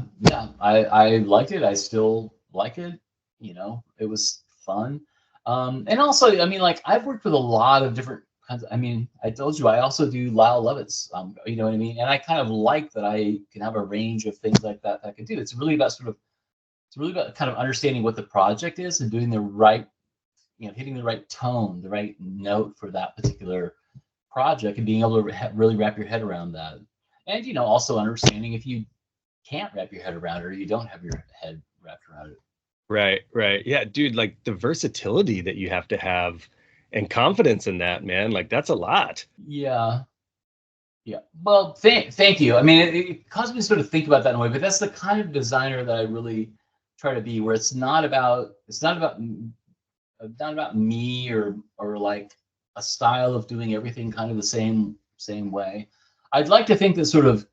I liked it. I still like it. You know, it was fun. And also, I mean, like I've worked with a lot of different kinds. I mean, I told you I also do Lyle Lovett's. You know what I mean? And I kind of like that I can have a range of things like that I can do. It's really about kind of understanding what the project is and doing the right, you know, hitting the right tone, the right note for that particular project, and being able to really wrap your head around that. And, you know, also understanding if you can't wrap your head around it or you don't have your head wrapped around it. Right. Yeah, dude, like the versatility that you have to have and confidence in that, man, like that's a lot. Yeah. Well, thank you. I mean, it caused me to sort of think about that in a way, but that's the kind of designer that I really try to be, where it's not about me or like a style of doing everything kind of the same way. I'd like to think that sort of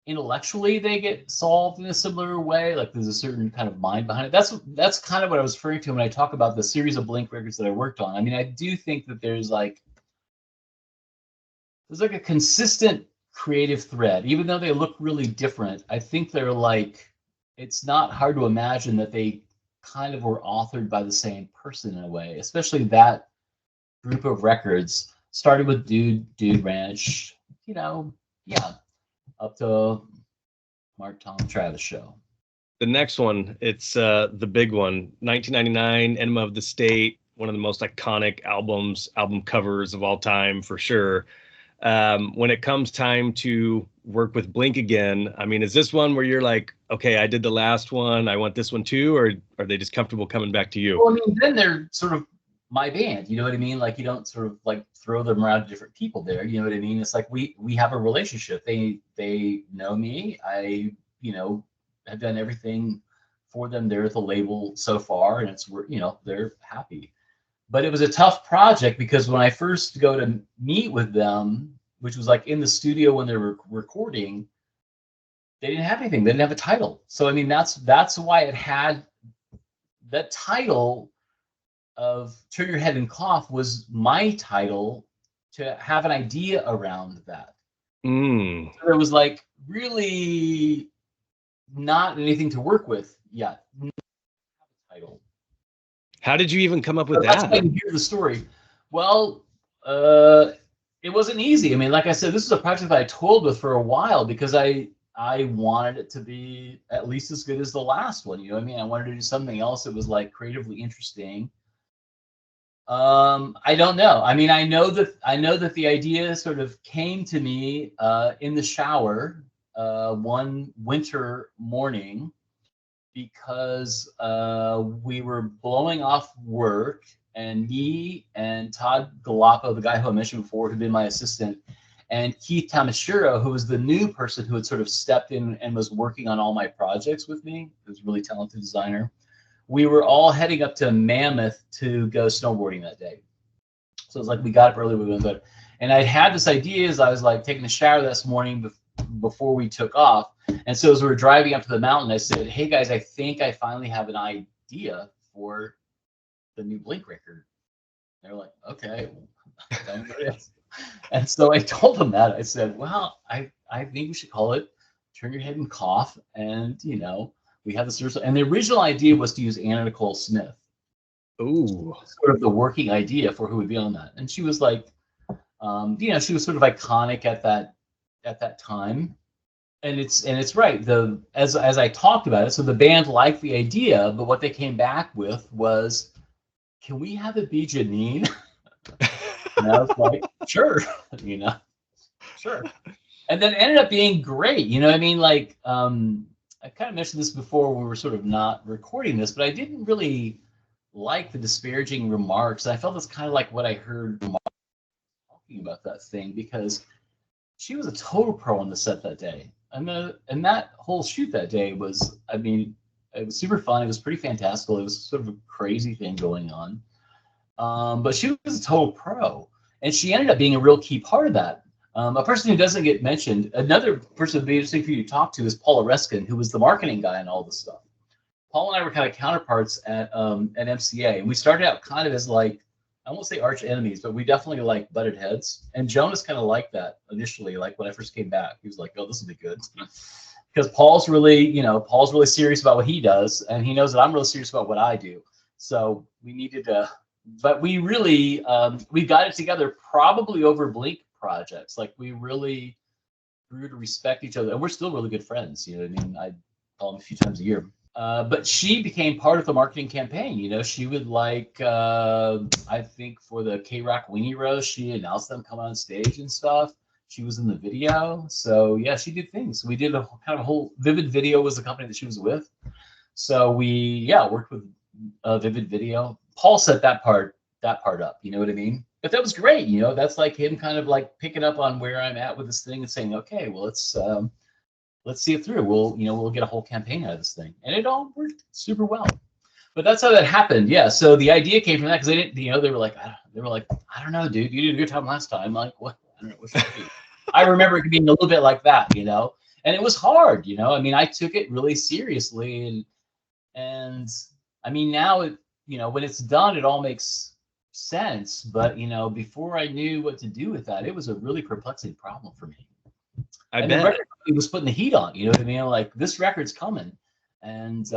intellectually they get solved in a similar way. Like there's a certain kind of mind behind it. That's kind of what I was referring to when I talk about the series of Blink records that I worked on. I mean, I do think that there's like a consistent creative thread, even though they look really different. I think they're like, it's not hard to imagine that they kind of were authored by the same person in a way, especially that group of records started with Dude Ranch, you know, yeah, up to Mark, Tom, Travis show. The next one, it's the big one, 1999, Enema of the State, one of the most iconic album covers of all time, for sure. When it comes time to work with Blink again, I mean, is this one where you're like, okay, I did the last one, I want this one too, or are they just comfortable coming back to you? Well, I mean, then they're sort of my band. You know what I mean? Like, you don't sort of like throw them around to different people there. You know what I mean? It's like we have a relationship. They know me. I, you know, have done everything for them there at the label so far, and it's, you know, they're happy. But it was a tough project because when I first go to meet with them, which was like in the studio when they were recording, they didn't have anything. They didn't have a title. So I mean, that's why it had that title of Turn Your Head and Cough was my title to have an idea around that. Mm. So there was like really not anything to work with yet. Title. How did you even come up with That's that? why you hear the story. Well, it wasn't easy. I mean, like I said, this is a project that I toiled with for a while because I wanted it to be at least as good as the last one. You know what I mean? I wanted to do something else that was like creatively interesting. I don't know. I mean, I know that the idea sort of came to me in the shower one winter morning because we were blowing off work, and me and Todd Galapa, the guy who I mentioned before, who'd been my assistant, and Keith Tamashiro, who was the new person who had sort of stepped in and was working on all my projects with me, who was a really talented designer. We were all heading up to Mammoth to go snowboarding that day. So it was like we got up early, we went to bed. And I had this idea as I was like taking a shower this morning before we took off. And so as we were driving up to the mountain, I said, hey guys, I think I finally have an idea for the new Blink record. They're like, okay. Tell me what it is. And so I told them that. I said, well, I think we should call it Turn Your Head and Cough. And, you know, we have this, and the original idea was to use Anna Nicole Smith. Ooh. Sort of the working idea for who would be on that. And she was like, you know, she was sort of iconic at that time. And it's right. As I talked about it, so the band liked the idea, but what they came back with was, can we have it be Janine? And I was like, sure, you know, sure. And then it ended up being great. You know what I mean? Like, I kind of mentioned this before when we were sort of not recording this, but I didn't really like the disparaging remarks. I felt that's kind of like what I heard talking about that thing, because she was a total pro on the set that day. And that whole shoot that day was, I mean, it was super fun. It was pretty fantastical. It was sort of a crazy thing going on. But she was a total pro. And she ended up being a real key part of that. A person who doesn't get mentioned, another person that'd be interesting for you to talk to is Paula Reskin, who was the marketing guy and all this stuff. Paul and I were kind of counterparts at MCA, and we started out kind of as like, I won't say arch enemies, but we definitely like butted heads. And Jonas kind of liked that initially, like when I first came back. He was like, oh, this will be good. Because Paul's really serious about what he does, and he knows that I'm really serious about what I do. So we needed to, but we really, we got it together probably over Blink projects. Like we really grew to respect each other, and we're still really good friends. You know what I mean? I call him a few times a year. But she became part of the marketing campaign. You know, she would like, I think for the K-Rock Weenie Roast, she announced them coming on stage and stuff. She was in the video. So yeah, she did things. We did a kind of a whole, Vivid Video was the company that she was with. So we, worked with Vivid Video. Paul set that part up, you know what I mean? But that was great. You know, that's like him kind of like picking up on where I'm at with this thing and saying, okay, well, let's see it through. We'll get a whole campaign out of this thing. And it all worked super well. But that's how that happened. Yeah. So the idea came from that, because they didn't, you know, they were like, I don't know, dude, you did a good time last time. I'm like, what? I don't know what should I do? I remember it being a little bit like that, you know, and it was hard, you know. I mean, I took it really seriously, and I mean, now it, you know, when it's done, it all makes sense. But, you know, before I knew what to do with that, it was a really perplexing problem for me. I bet. The record company was putting the heat on, you know what I mean? Like, this record's coming, and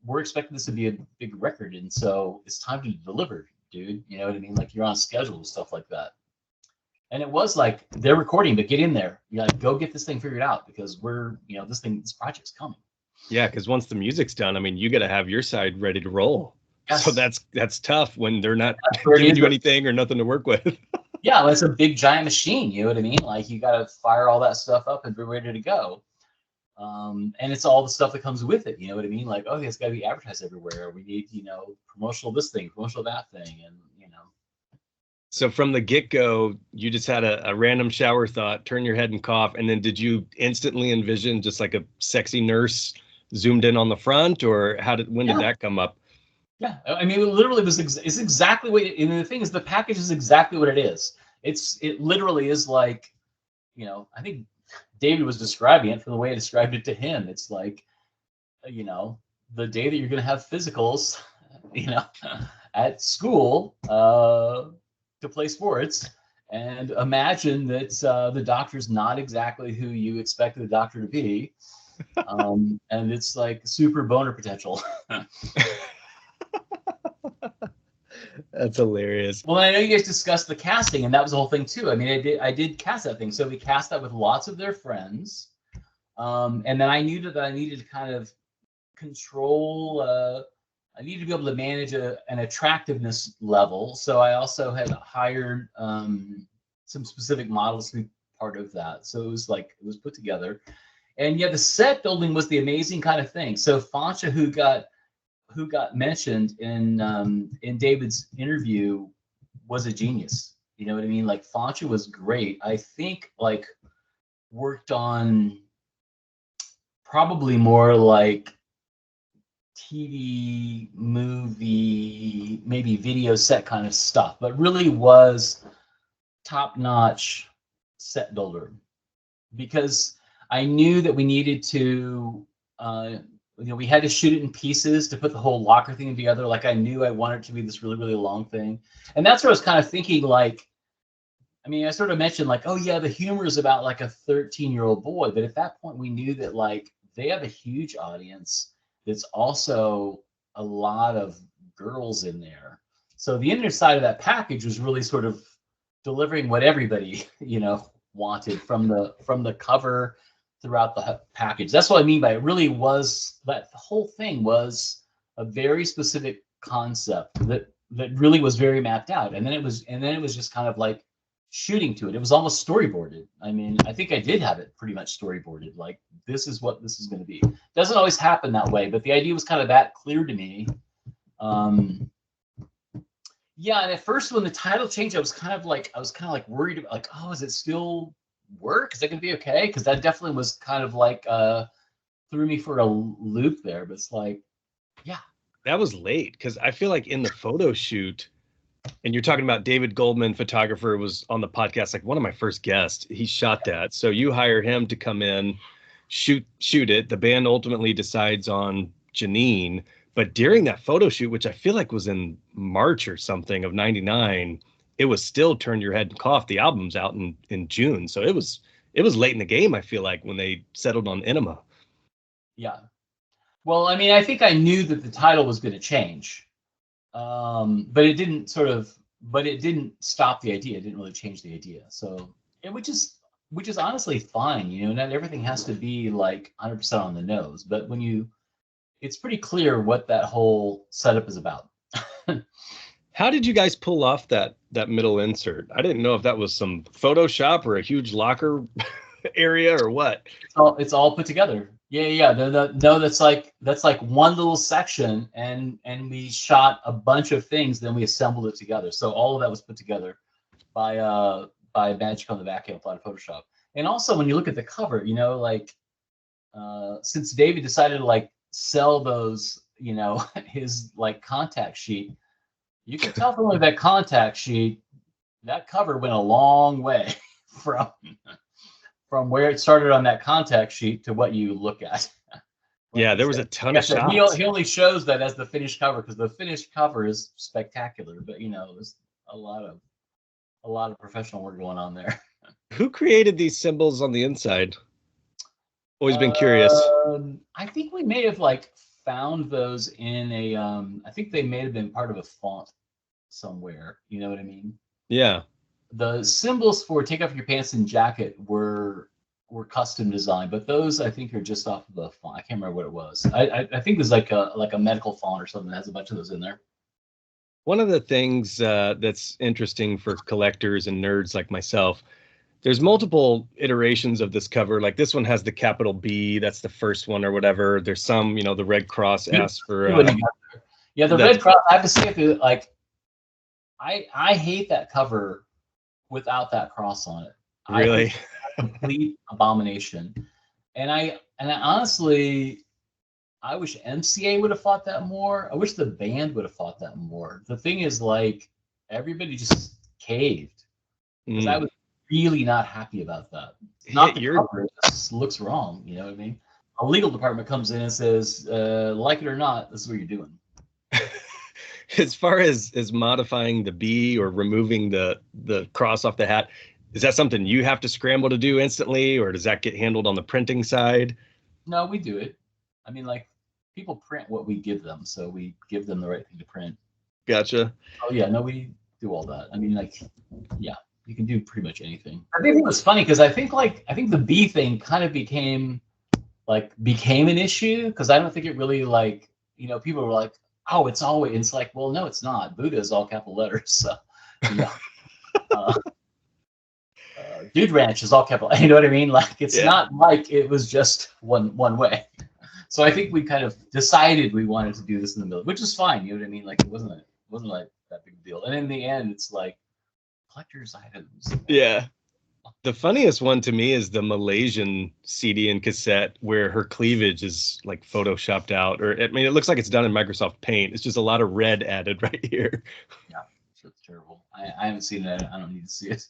we're expecting this to be a big record, and so it's time to deliver, dude. You know what I mean? Like, you're on schedule and stuff like that. And it was like, they're recording, but get in there. You gotta go get this thing figured out, because we're, you know, this project's coming. Yeah, because once the music's done, I mean, you got to have your side ready to roll. Yes. So that's tough when they're not giving you anything or nothing to work with. Yeah, well, it's a big giant machine, you know what I mean? Like, you got to fire all that stuff up and be ready to go. And it's all the stuff that comes with it. You know what I mean? Like, oh, it's got to be advertised everywhere. We need, promotional this thing, promotional that thing, and So from the get-go, you just had a random shower thought, turn your head and cough, and then did you instantly envision just like a sexy nurse zoomed in on the front, or when did that come up? Yeah, I mean, it literally it's exactly what. And the thing is, the package is exactly what it is. It literally is like, I think David was describing it from the way I described it to him. It's like, the day that you're going to have physicals, at school to play sports, and imagine that the doctor's not exactly who you expected the doctor to be, and it's like super boner potential. That's hilarious. Well, I know you guys discussed the casting, and that was the whole thing too. I mean, I did cast that thing. So we cast that with lots of their friends. And then I knew that I needed to kind of control, I needed to be able to manage an attractiveness level. So I also had hired some specific models to be part of that. So it was put together. And yeah, the set building was the amazing kind of thing. So Fancha, who got mentioned in David's interview, was a genius. You know what I mean? Like, Fancha was great. I think worked on probably more like TV, movie, maybe video set kind of stuff, but really was top-notch set builder, because I knew that we needed to we had to shoot it in pieces to put the whole locker thing together. Like, I knew I wanted it to be this really, really long thing. And that's where I was kind of thinking, like, I mean, I sort of mentioned like, oh yeah, the humor is about like a 13-year-old boy. But at that point we knew that like they have a huge audience. That's also a lot of girls in there. So the inner side of that package was really sort of delivering what everybody, wanted from the cover throughout the package. That's what I mean by it. Really was that the whole thing was a very specific concept that really was very mapped out, and then it was just kind of like shooting to it. It was almost storyboarded. I mean, I think I did have it pretty much storyboarded. Like, this is what this is going to be. Doesn't always happen that way, but the idea was kind of that clear to me. Yeah, and at first when the title changed, I was kind of like worried about like, oh, is it still work? Is that going to be okay? Because that definitely was kind of like threw me for a loop there. But it's like, yeah, that was late, because I feel like in the photo shoot, and you're talking about David Goldman, photographer, was on the podcast, like one of my first guests. He shot that, so you hire him to come in, shoot it. The band ultimately decides on Janine, but during that photo shoot, which I feel like was in March or something of '99, it was still Turn Your Head and Cough. The album's out in June. So it was late in the game, I feel like, when they settled on Enema. Yeah. Well, I mean, I think I knew that the title was going to change. But it didn't stop the idea. It didn't really change the idea. So, which is honestly fine. Not everything has to be like 100% on the nose, but it's pretty clear what that whole setup is about. How did you guys pull off that middle insert? I didn't know if that was some Photoshop or a huge locker area or what. It's all put together. Yeah. No, that's like one little section, and we shot a bunch of things, then we assembled it together. So all of that was put together by magic on the back end, applied Photoshop. And also when you look at the cover, since David decided to like sell those, his like contact sheet, you can tell from that contact sheet, that cover went a long way from where it started on that contact sheet to what you look at. Yeah, there was a ton of shots. He only shows that as the finished cover, because the finished cover is spectacular, but there's a lot of professional work going on there. Who created these symbols on the inside? Always been curious. I think we may have like found those in a I think they may have been part of a font somewhere. You know what I mean? Yeah. The symbols for Take Off Your Pants and Jacket were custom designed, but those I think are just off of the font. I can't remember what it was. I think there's like a medical font or something that has a bunch of those in there. One of the things that's interesting for collectors and nerds like myself, There's multiple iterations of this cover. Like this one has the capital B. That's the first one or whatever. There's some, you know, the Red Cross asks for. Yeah, the Red Cross. I have to say, like, I hate that cover without that cross on it. Really? I think it's a complete abomination. And I honestly, I wish MCA would have fought that more. I wish the band would have fought that more. The thing is, like, everybody just caved because I was really not happy about that. Not the cover, it just looks wrong. You know what I mean? A legal department comes in and says, like it or not, this is what you're doing. As far as modifying the B or removing the cross off the hat, is that something you have to scramble to do instantly, or does that get handled on the printing side? No, we do it. I mean, like, people print what we give them, so we give them the right thing to print. Gotcha. Oh yeah, no, we do all that. I mean, like, yeah, you can do pretty much anything. I think it was funny because I think the B thing kind of became an issue because I don't think it really, like, you know, people were like, oh, it's like, well, no, it's not. Buddha is all capital letters. So, you know, Dude Ranch is all capital. You know what I mean? Like, it's not like it was just one way. So I think we kind of decided we wanted to do this in the middle, which is fine. You know what I mean? Like, it wasn't like that big deal. And in the end, it's like collector's items. Yeah. The funniest one to me is the Malaysian CD and cassette where her cleavage is like photoshopped out, or I mean, it looks like it's done in Microsoft Paint. It's just a lot of red added right here. Yeah, it's terrible. I haven't seen it. I don't need to see it.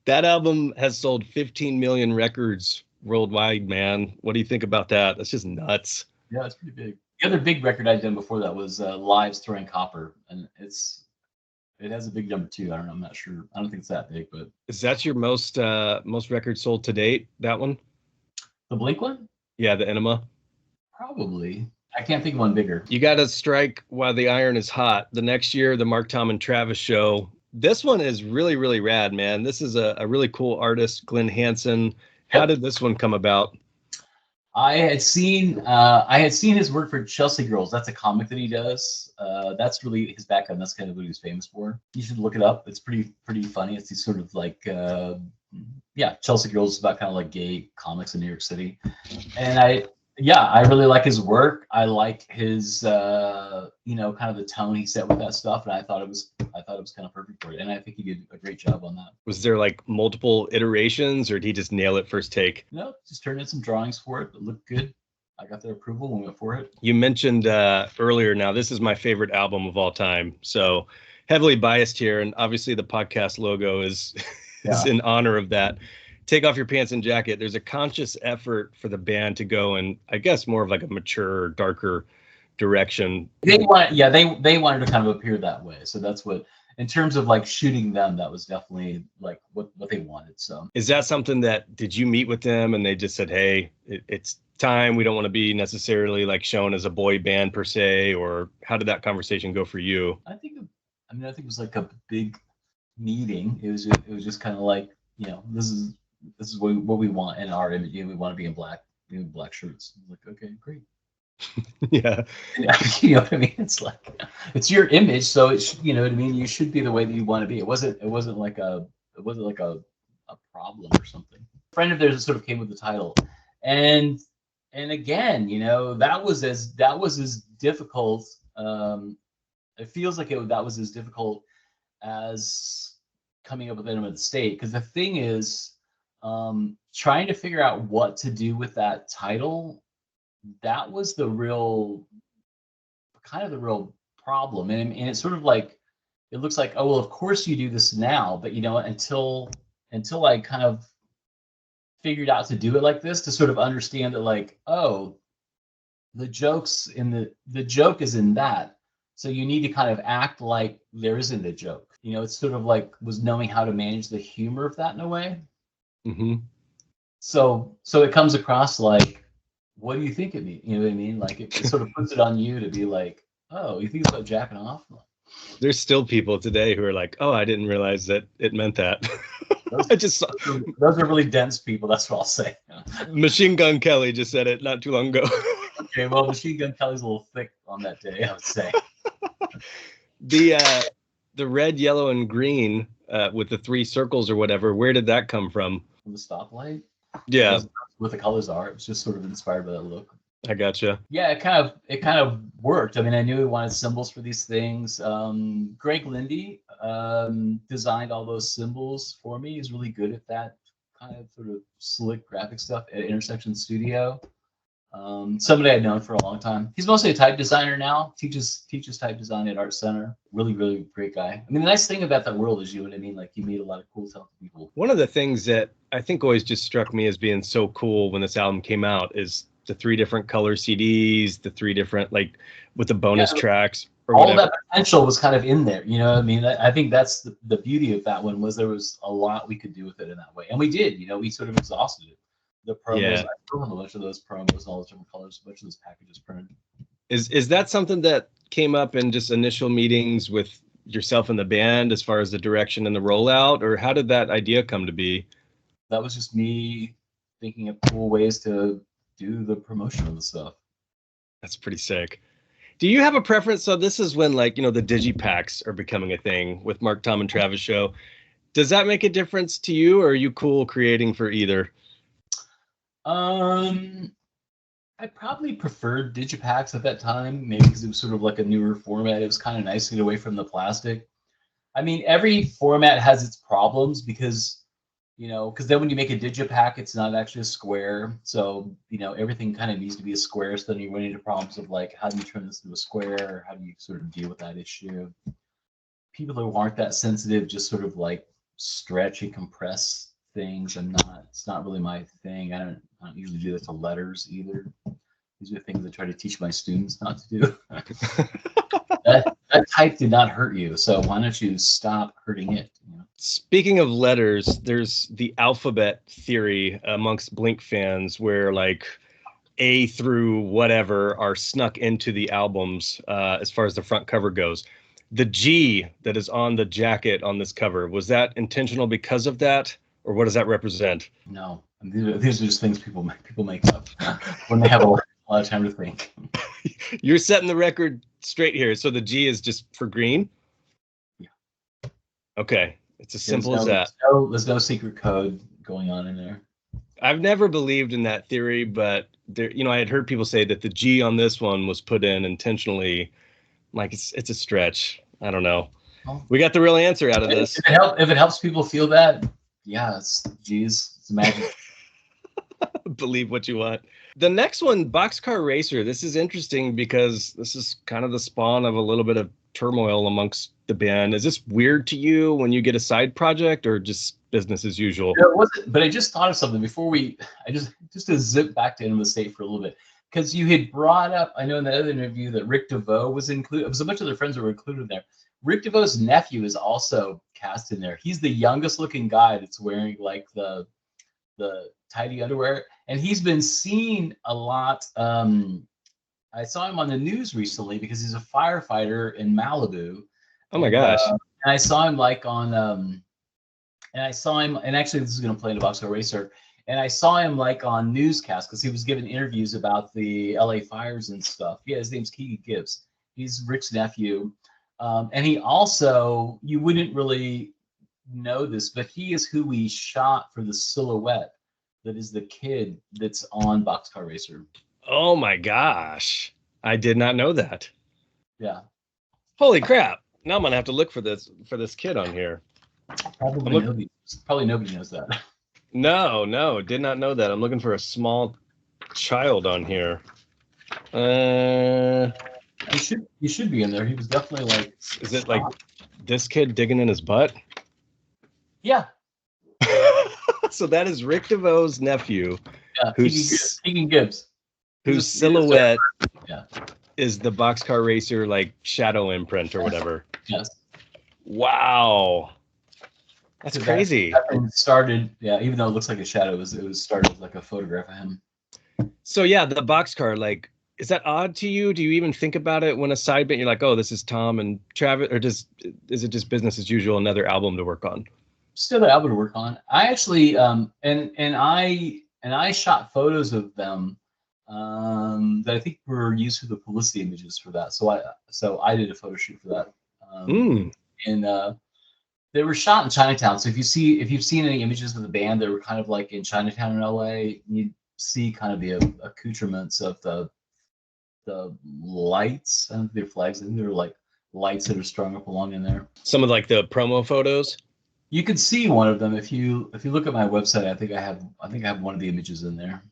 That album has sold 15 million records worldwide, man. What do you think about that? That's just nuts. Yeah, it's pretty big. The other big record I'd done before that was Lives Throwing Copper, and it has a big number too. I don't know. I'm not sure. I don't think it's that big, but is that your most records sold to date? That one? The Blink one? Yeah, the Enema. Probably. I can't think of one bigger. You got to strike while the iron is hot. The next year, the Mark, Tom, and Travis show. This one is really, really rad, man. This is a really cool artist, Glenn Hansen. How did this one come about? I had seen his work for Chelsea Girls. That's a comic that he does. That's really his background. That's kind of what he was famous for. You should look it up. It's pretty funny. It's these sort of like Chelsea Girls is about kind of like gay comics in New York City. And I really like his work. I like his kind of the tone he set with that stuff, and I thought it was kind of perfect for it. And I think he did a great job on that. Was there like multiple iterations, or did he just nail it first take? No, just turned in some drawings for it that looked good. I got their approval when we went for it. You mentioned earlier, now this is my favorite album of all time, so heavily biased here, and obviously the podcast logo is in honor of that. Take Off Your Pants and Jacket. There's a conscious effort for the band to go in, I guess, more of like a mature, darker direction. They wanted to kind of appear that way. So that's what, in terms of like shooting them, that was definitely like what they wanted. So is that something that, did you meet with them and they just said, hey, it's time, we don't want to be necessarily like shown as a boy band per se, or how did that conversation go for you? I think it was like a big meeting. It was just kind of like, you know, this is what we want in our image. You know, we want to be in black shirts. I'm like, okay, great. Yeah. You know what I mean? It's like, it's your image, so it's, you know what I mean? You should be the way that you want to be. It wasn't like a problem or something. A friend of theirs sort of came with the title, and again, you know, that was as difficult. It feels like that was as difficult as coming up with Enema of the State, because the thing is, trying to figure out what to do with that title, that was the real problem. And it's sort of like, it looks like, oh well, of course you do this now, but you know, until I kind of figured out to do it like this, to sort of understand that, like, oh, the joke is in that, so you need to kind of act like there isn't a joke. You know, it's sort of like was knowing how to manage the humor of that in a way. Mm-hmm. So it comes across like, what do you think it means? You know what I mean? Like it sort of puts it on you to be like, oh, you think it's about jacking off? There's still people today who are like, oh, I didn't realize that it meant that. Those are really dense people. That's what I'll say. Machine Gun Kelly just said it not too long ago. Okay, well, Machine Gun Kelly's a little thick on that day, I would say. The red, yellow, and green with the three circles or whatever. Where did that come from? From the stoplight. Yeah, What the colors are. It was just sort of inspired by that look. I gotcha. Yeah, it kind of worked. I mean, I knew we wanted symbols for these things. Greg Lindy designed all those symbols for me. He's really good at that kind of sort of slick graphic stuff at Intersection Studio. Somebody I'd known for a long time. He's mostly a type designer now. Teaches type design at Art Center. Really, really great guy. I mean, the nice thing about that world is, you know what I mean? Like, you meet a lot of cool, talented people. One of the things that I think always just struck me as being so cool when this album came out is the 3 different color CDs, the 3 different, like, with the bonus tracks or all whatever. That potential was kind of in there, you know what I mean? I think that's the beauty of that one, was there was a lot we could do with it in that way. And we did, you know, we sort of exhausted it. The promos, Yeah. I still have a bunch of those promos, all those different colors, a bunch of those packages printed. Is that something that came up in just initial meetings with yourself and the band as far as the direction and the rollout, or how did that idea come to be? That was just me thinking of cool ways to do the promotion of the stuff. That's pretty sick. Do you have a preference? So this is when, like, you know, the digipacks are becoming a thing with Mark, Tom, and Travis show. Does that make a difference to you, or are you cool creating for either? I probably preferred digipacks at that time, maybe because it was sort of like a newer format. It was kind of nice to get away from the plastic. I mean, every format has its problems because, you know, because then when you make a digipack, it's not actually a square. So, you know, everything kind of needs to be a square. So then you run into problems of, like, how do you turn this into a square? How do you sort of deal with that issue? People who aren't that sensitive just sort of like stretch and compress things. It's not really my thing. I don't usually do that to letters either. These are things I try to teach my students not to do. that type did not hurt you, so why don't you stop hurting it? You know? Speaking of letters, there's the alphabet theory amongst Blink fans where, like, A through whatever are snuck into the albums as far as the front cover goes. The G that is on the jacket on this cover, was that intentional because of that, or what does that represent? No, these are just things people make up when they have a lot of time to think. You're setting the record straight here. So the G is just for green? Yeah. Okay. It's as simple as that. There's no secret code going on in there. I've never believed in that theory, but there, you know, I had heard people say that the G on this one was put in intentionally. Like, it's a stretch. I don't know. Oh. We got the real answer out of this. If it helps people feel that, yeah, it's magic. Believe what you want. The next one, Boxcar Racer. This is interesting because this is kind of the spawn of a little bit of turmoil amongst the band. Is this weird to you when you get a side project, or just business as usual? No, it wasn't, but I just thought of something before just to zip back to Enema State for a little bit. Because you had brought up, I know in the other interview, that Rick DeVoe was included. It was a bunch of their friends that were included there. Rick DeVoe's nephew is also cast in there. He's the youngest looking guy that's wearing, like, the tidy underwear, and he's been seen a lot. I saw him on the news recently because he's a firefighter in Malibu. Oh my gosh! And I saw him, like, on, and actually this is going to play in a Boxcar Racer. And I saw him, like, on newscasts because he was giving interviews about the LA fires and stuff. Yeah, his name's Keegan Gibbs. He's Rick's nephew. And he also, you wouldn't really know this, but he is who we shot for the silhouette that is the kid that's on Boxcar Racer. Oh my gosh. I did not know that. Yeah. Holy crap. Now I'm going to have to look for this kid on here. Probably nobody knows that. No, did not know that. I'm looking for a small child on here. He should be in there. He was definitely, like. Is it like this kid digging in his butt? Yeah. So that is Rick DeVoe's nephew. Yeah, Keegan Gibbs. Whose silhouette is the Boxcar Racer, like, shadow imprint or whatever. Yes. Wow. That's crazy. That thing started, even though it looks like a shadow, it was started with, like, a photograph of him. So yeah, the Boxcar, like, is that odd to you? Do you even think about it when a side band, you're like, oh, this is Tom and Travis, or is it just business as usual, another album to work on? Still an album to work on. I actually and I shot photos of them that I think were used for the publicity images for that. So I did a photo shoot for that. And They were shot in Chinatown. So if you've seen any images of the band, they were kind of like in Chinatown in LA. You see kind of the accoutrements of the lights. I don't think they're flags. I think they're like lights that are strung up along in there. Some of like the promo photos. You can see one of them if you look at my website. I think I have one of the images in there.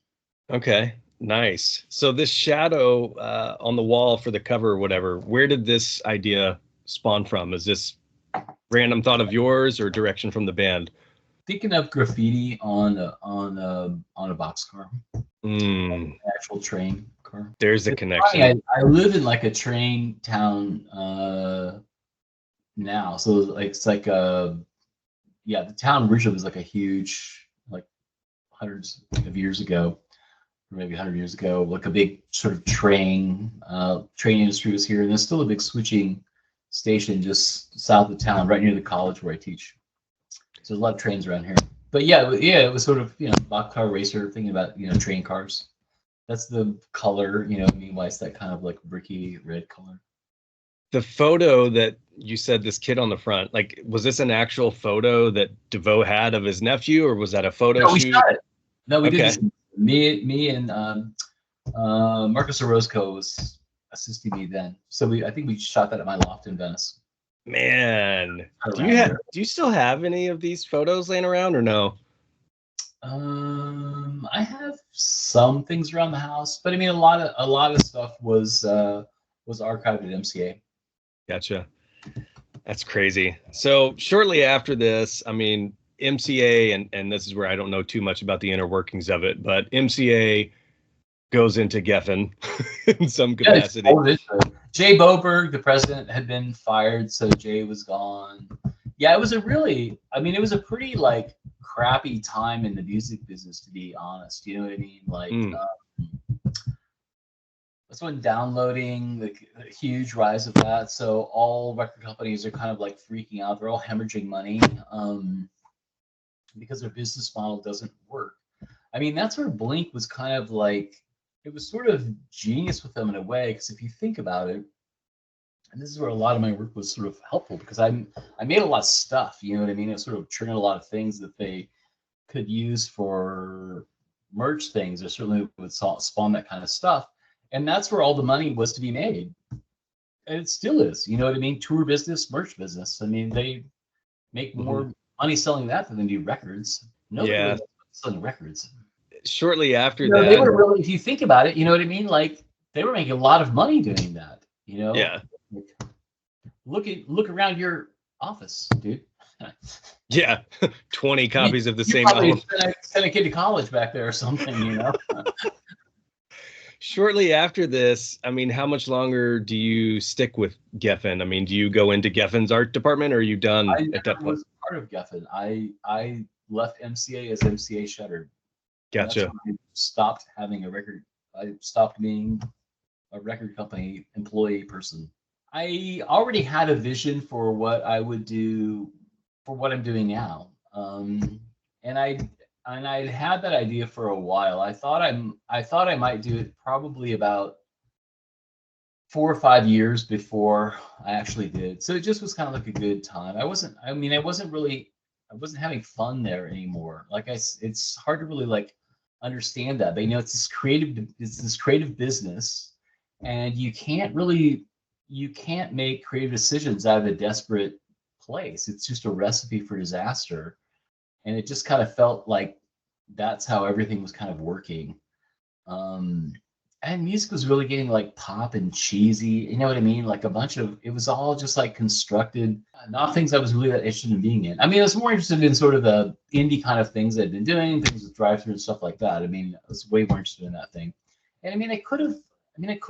Okay, nice. So this shadow on the wall for the cover or whatever, where did this idea spawn from? Is this random thought of yours or direction from the band? Thinking of graffiti on a boxcar, actual train car. There's a connection. Funny, I live in like a train town now, so like it's like yeah, the town originally was like a huge, like hundreds of years ago, or maybe 100 years ago, like a big sort of train industry was here, and there's still a big switching station just south of town, right near the college where I teach. So there's a lot of trains around here. But yeah, it was sort of, Boxcar Racer, thinking about, train cars. That's the color, meanwhile it's that kind of like bricky red color. The photo that you said this kid on the front, like, was this an actual photo that DeVoe had of his nephew, or was that a photo shoot? We shot it. No, we didn't. Me and Marcus Orozco was assisting me then. So I think we shot that at my loft in Venice. Man, do you still have any of these photos laying around or no? I have some things around the house, but I mean a lot of stuff was archived at MCA. Gotcha. That's crazy. So shortly after this, I mean, MCA, and this is where I don't know too much about the inner workings of it, but MCA goes into Geffen in some capacity. Jay Boberg, the president, had been fired, so Jay was gone. Yeah, it was a pretty like crappy time in the music business, to be honest. You know what I mean? Like that's when downloading, like a huge rise of that. So all record companies are kind of like freaking out. They're all hemorrhaging money because their business model doesn't work. I mean, that's where Blink was kind of like, it was sort of genius with them in a way, because if you think about it, and this is where a lot of my work was sort of helpful, because I made a lot of stuff, you know what I mean? It sort of triggered a lot of things that they could use for merch things, or certainly would spawn that kind of stuff. And that's where all the money was to be made. And it still is, you know what I mean? Tour business, merch business. I mean, they make more money selling that than they do records. Nobody really selling records. Shortly after that, they were really, if you think about it, you know what I mean? Like, they were making a lot of money doing that, you know? Yeah. Like, look around your office, dude. Yeah, 20 copies of the same album. Send a kid to college back there or something, you know? Shortly after this, I mean, how much longer do you stick with Geffen? I mean, do you go into Geffen's art department, or are you done at that point? I was part of Geffen. I left MCA as MCA shuttered. Gotcha. I stopped having a record. I stopped being a record company employee person. I already had a vision for what I would do for what I'm doing now. And I'd had that idea for a while. I thought I might do it probably about 4 or 5 years before I actually did. So it just was kind of like a good time. I wasn't having fun there anymore. Like it's hard to really like understand that. But it's this creative business, and you can't make creative decisions out of a desperate place. It's just a recipe for disaster. And it just kind of felt like that's how everything was kind of working. And music was really getting like pop and cheesy, you know what I mean? Like it was all just like constructed, not things I was really that interested in being in. I mean, I was more interested in sort of the indie kind of things I'd been doing, things with drive-through and stuff like that. I mean, I was way more interested in that thing. And I mean, I could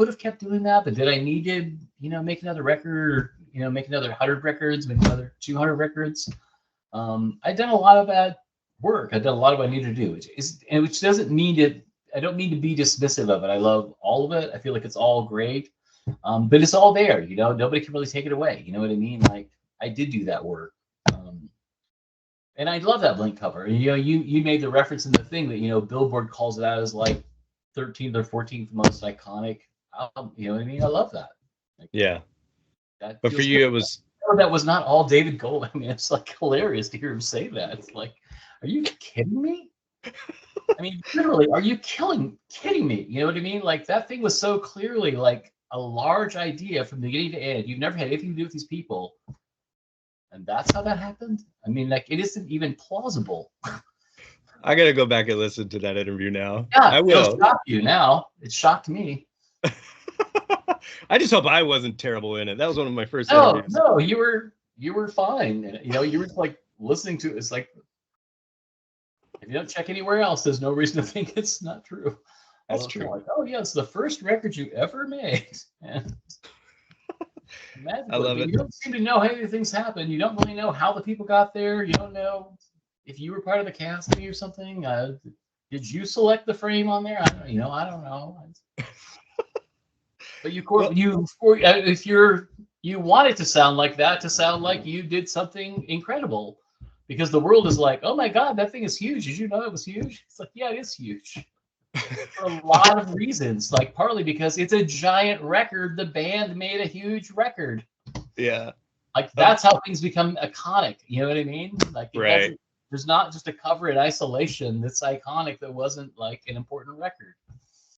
have kept doing that, but did I need to, make another record, or, make another 100 records, make another 200 records? I'd done a lot of that work. I've done a lot of what I needed to do, which doesn't mean I don't mean to be dismissive of it. I love all of it. I feel like it's all great. But it's all there, nobody can really take it away. You know what I mean? Like, I did do that work. And I love that Blink cover. You made the reference in the thing that, Billboard calls it out as like 13th or 14th most iconic album. You know what I mean? I love that. Like, yeah. But for you, it was that was not all David Gold. I mean, it's like hilarious to hear him say that. It's like, are you kidding me? I mean, literally, are you kidding me? You know what I mean? Like that thing was so clearly like a large idea from beginning to end. You've never had anything to do with these people. And that's how that happened? I mean, like, it isn't even plausible. I got to go back and listen to that interview now. Yeah, I will. It'll shock you now. It shocked me. I just hope I wasn't terrible in it. That was one of my first interviews. interviews. No, you were fine. You know, you were like listening to it. It's like, if you don't check anywhere else, there's no reason to think it's not true. That's true. Like, oh yeah, it's the first record you ever made. I love it. You don't seem to know how things happen. You don't really know how the people got there. You don't know if you were part of the casting or something. Did you select the frame on there? I don't know. But if you want it to sound like that, to sound like you did something incredible, because the world is like, oh my God, that thing is huge. Did you know it was huge? It's like, yeah, it is huge. For a lot of reasons, like partly because it's a giant record. The band made a huge record. Yeah. Like that's how things become iconic. You know what I mean? Like right. There's not just a cover in isolation that's iconic that wasn't like an important record.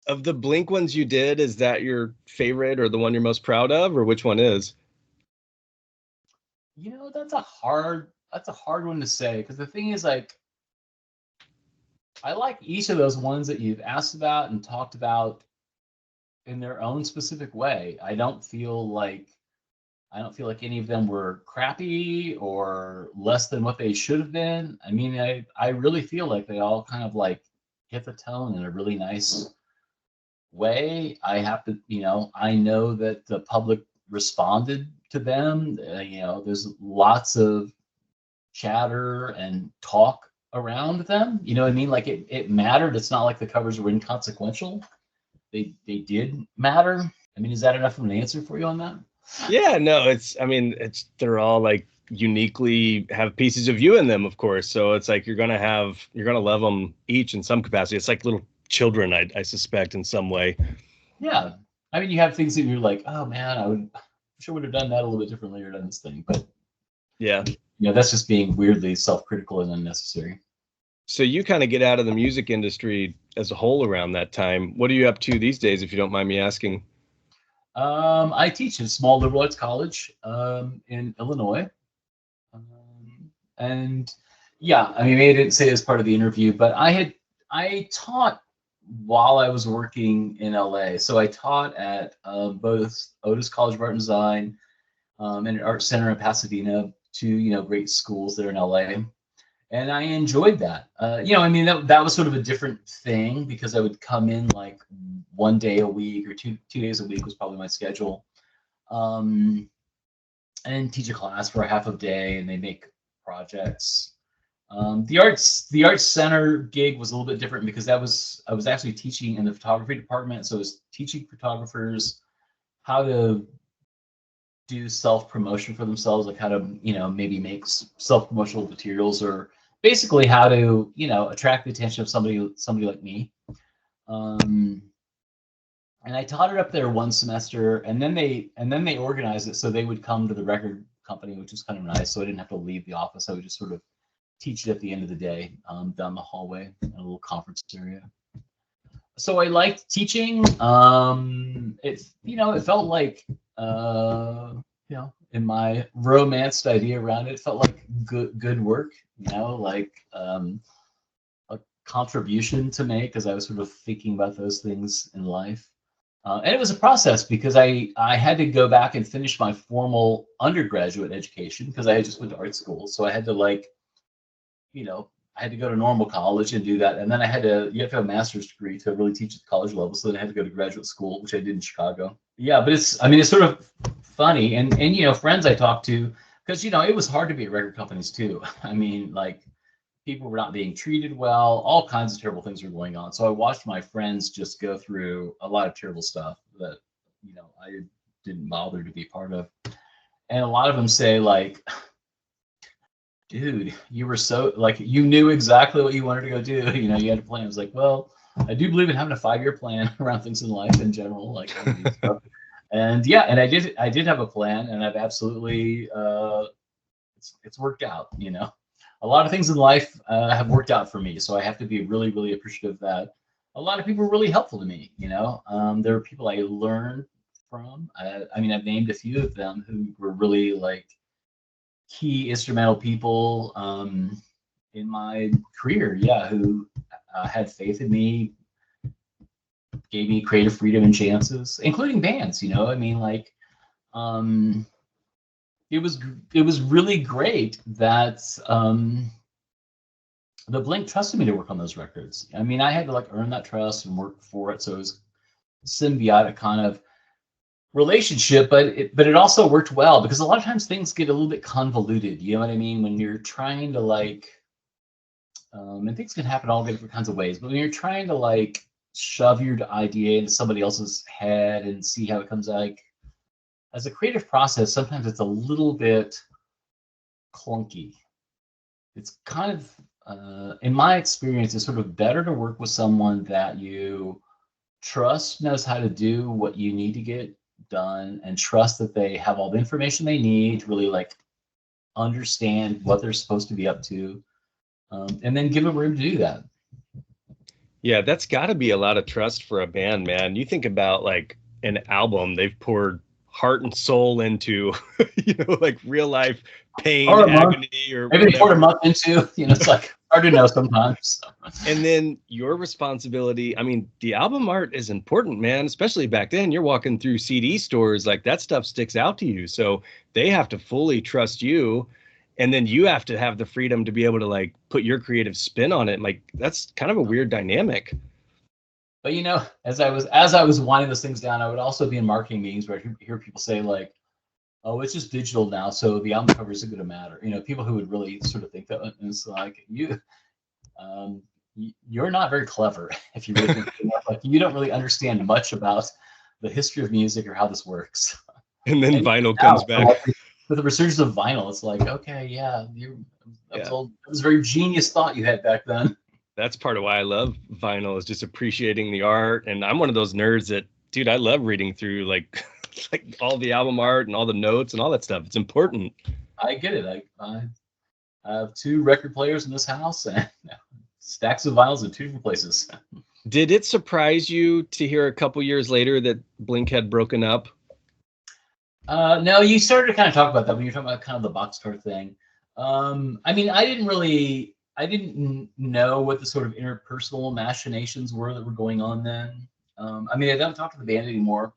Of the Blink ones you did, is that your favorite or the one you're most proud of, or which one is? You know, that's a hard one to say, because the thing is, like, I like each of those ones that you've asked about and talked about in their own specific way. I don't feel like any of them were crappy or less than what they should have been. I mean, I really feel like they all kind of like hit the tone in a really nice way. I know that the public responded to them. There's lots of chatter and talk around them. You know what I mean? Like it mattered. It's not like the covers were inconsequential. They did matter. I mean, is that enough of an answer for you on that? Yeah, no, they're all like uniquely have pieces of you in them, of course. So it's like you're gonna love them each in some capacity. It's like little children, I suspect, in some way. Yeah. I mean, you have things that you're like, oh man, I would have done that a little bit differently or done this thing. But yeah. That's just being weirdly self-critical and unnecessary. So you kind of get out of the music industry as a whole around that time. What are you up to these days, if you don't mind me asking? I teach at a small liberal arts college in Illinois. And yeah, I mean, maybe I didn't say it as part of the interview, but I taught while I was working in LA. So I taught at both Otis College of Art and Design and an art center in Pasadena, two great schools there in LA. And I enjoyed that. I mean, that was sort of a different thing, because I would come in like one day a week or two days a week was probably my schedule, and teach a class for a half a day, and they make projects. The arts center gig was a little bit different, because I was actually teaching in the photography department. So I was teaching photographers how to do self-promotion for themselves, like how to maybe make self-promotional materials, or basically how to attract the attention of somebody like me. And I taught it up there one semester, and then they organized it so they would come to the record company, which was kind of nice. So I didn't have to leave the office. I would just sort of teach it at the end of the day, down the hallway in a little conference area. So I liked teaching. It felt like in my romanced idea around it, it felt like good work, like a contribution to make, as I was sort of thinking about those things in life. And it was a process, because I had to go back and finish my formal undergraduate education, because I had just went to art school. So I had to I had to go to normal college and do that. And then you have to have a master's degree to really teach at the college level. So then I had to go to graduate school, which I did in Chicago. Yeah, but it's sort of funny. And friends I talked to, because, it was hard to be at record companies too. I mean, like, people were not being treated well. All kinds of terrible things were going on. So I watched my friends just go through a lot of terrible stuff that, I didn't bother to be part of. And a lot of them say, like, dude, you were so, like, you knew exactly what you wanted to go do. You had a plan. I was like, well, I do believe in having a 5-year plan around things in life in general. Like, And yeah, and I did have a plan, and I've absolutely it's worked out. You know, a lot of things in life have worked out for me, so I have to be really, really appreciative that a lot of people were really helpful to me. You know, there are people I learned from. I mean, I've named a few of them who were really like key instrumental people in my career. Yeah, who had faith in me, gave me creative freedom and chances, including bands. You know, I mean, like um, it was really great that the Blink trusted me to work on those records. I mean, I had to like earn that trust and work for it, so it was symbiotic kind of relationship, but it also worked well because a lot of times things get a little bit convoluted. You know what I mean? When you're trying to like, and things can happen all different kinds of ways, but when you're trying to like shove your idea into somebody else's head and see how it comes like as a creative process, sometimes it's a little bit clunky. It's kind of, in my experience, it's sort of better to work with someone that you trust knows how to do what you need to get done, and trust that they have all the information they need to really like understand what they're supposed to be up to, and then give them room to do that. Yeah, that's got to be a lot of trust for a band, man. You think about like an album they've poured heart and soul into, like real life pain, Or a month, agony, or maybe they poured a whatever. month into, it's like hard to know sometimes. And then your responsibility. I mean, the album art is important, man, especially back then. You're walking through CD stores, like that stuff sticks out to you. So they have to fully trust you. And then you have to have the freedom to be able to like put your creative spin on it. Like that's kind of a weird dynamic. But as I was winding those things down, I would also be in marketing meetings where I hear people say like, "Oh, it's just digital now, so the album cover isn't going to matter." People who would really sort of think that, and it's like um, you're not very clever if you really think like you don't really understand much about the history of music or how this works. And then And vinyl now, comes back. with the resurgence of vinyl, it's like, okay, yeah, Yeah. that was a very genius thought you had back then. That's part of why I love vinyl, is just appreciating the art. And I'm one of those nerds that, dude, I love reading through like like all the album art and all the notes and all that stuff. It's important. I get it. I have two record players in this house and stacks of vinyls in two different places. Did it surprise you to hear a couple years later that Blink had broken up? No, you started to kind of talk about that when you're talking about kind of the Boxcar thing. I mean, I didn't know what the sort of interpersonal machinations were that were going on then. I mean, I don't talk to the band anymore.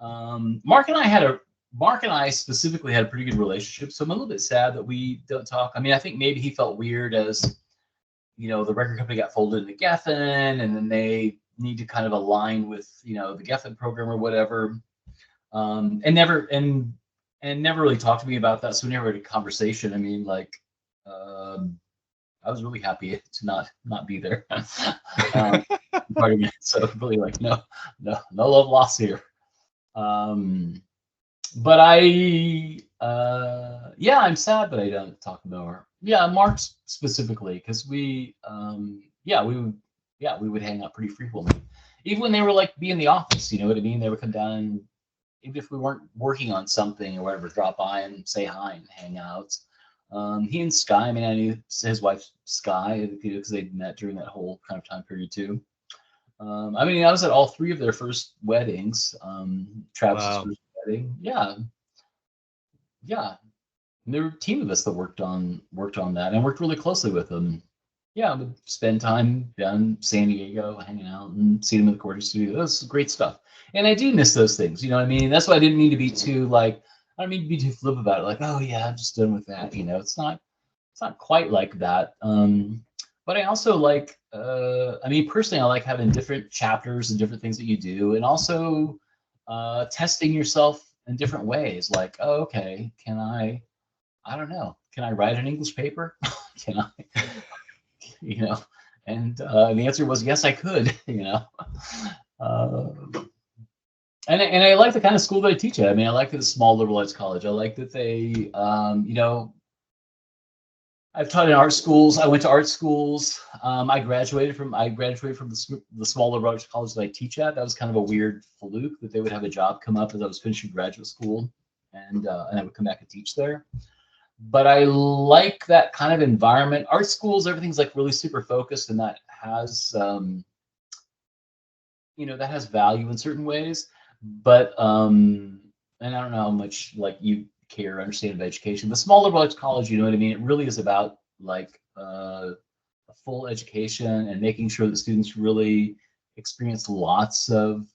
Mark and I specifically had a pretty good relationship, so I'm a little bit sad that we don't talk. I mean, I think maybe he felt weird as the record company got folded into Geffen, and then they need to kind of align with the Geffen program or whatever. And never really talked to me about that, so we never had a conversation. I mean, like, I was really happy to not be there. Part of me, so really like no love lost here. But I'm sad that I don't talk more. Yeah, Mark specifically, because we would hang out pretty frequently, even when they were like be in the office. You know what I mean? They would come down, and even if we weren't working on something or whatever, drop by and say hi and hang out. He and Sky, I mean, I knew his wife Sky because they'd met during that whole kind of time period too. I mean, I was at all three of their first weddings. Travis's first wedding, yeah. And there were a team of us that worked on that and worked really closely with them. Yeah, would spend time down in San Diego hanging out and seeing them in the recording studio. That was great stuff. And I do miss those things. You know what I mean? That's why I didn't mean to be too like. I don't mean to be too flip about it. Like, oh yeah, I'm just done with that. It's not quite like that. But I also like. I mean, personally, I like having different chapters and different things that you do, and also testing yourself in different ways. Like, oh, okay, can I? I don't know. Can I write an English paper? Can I? And the answer was yes, I could. And I like the kind of school that I teach at. I mean, I like that it's a small liberal arts college. I like that they, I've taught in art schools. I went to art schools. I graduated from the small liberal arts college that I teach at. That was kind of a weird fluke that they would have a job come up as I was finishing graduate school, and I would come back and teach there. But I like that kind of environment. Art schools, everything's like really super focused, and that has that has value in certain ways. But and I don't know how much like you care or understand of education. The small liberal arts college, you know what I mean? It really is about like a full education and making sure that students really experience lots of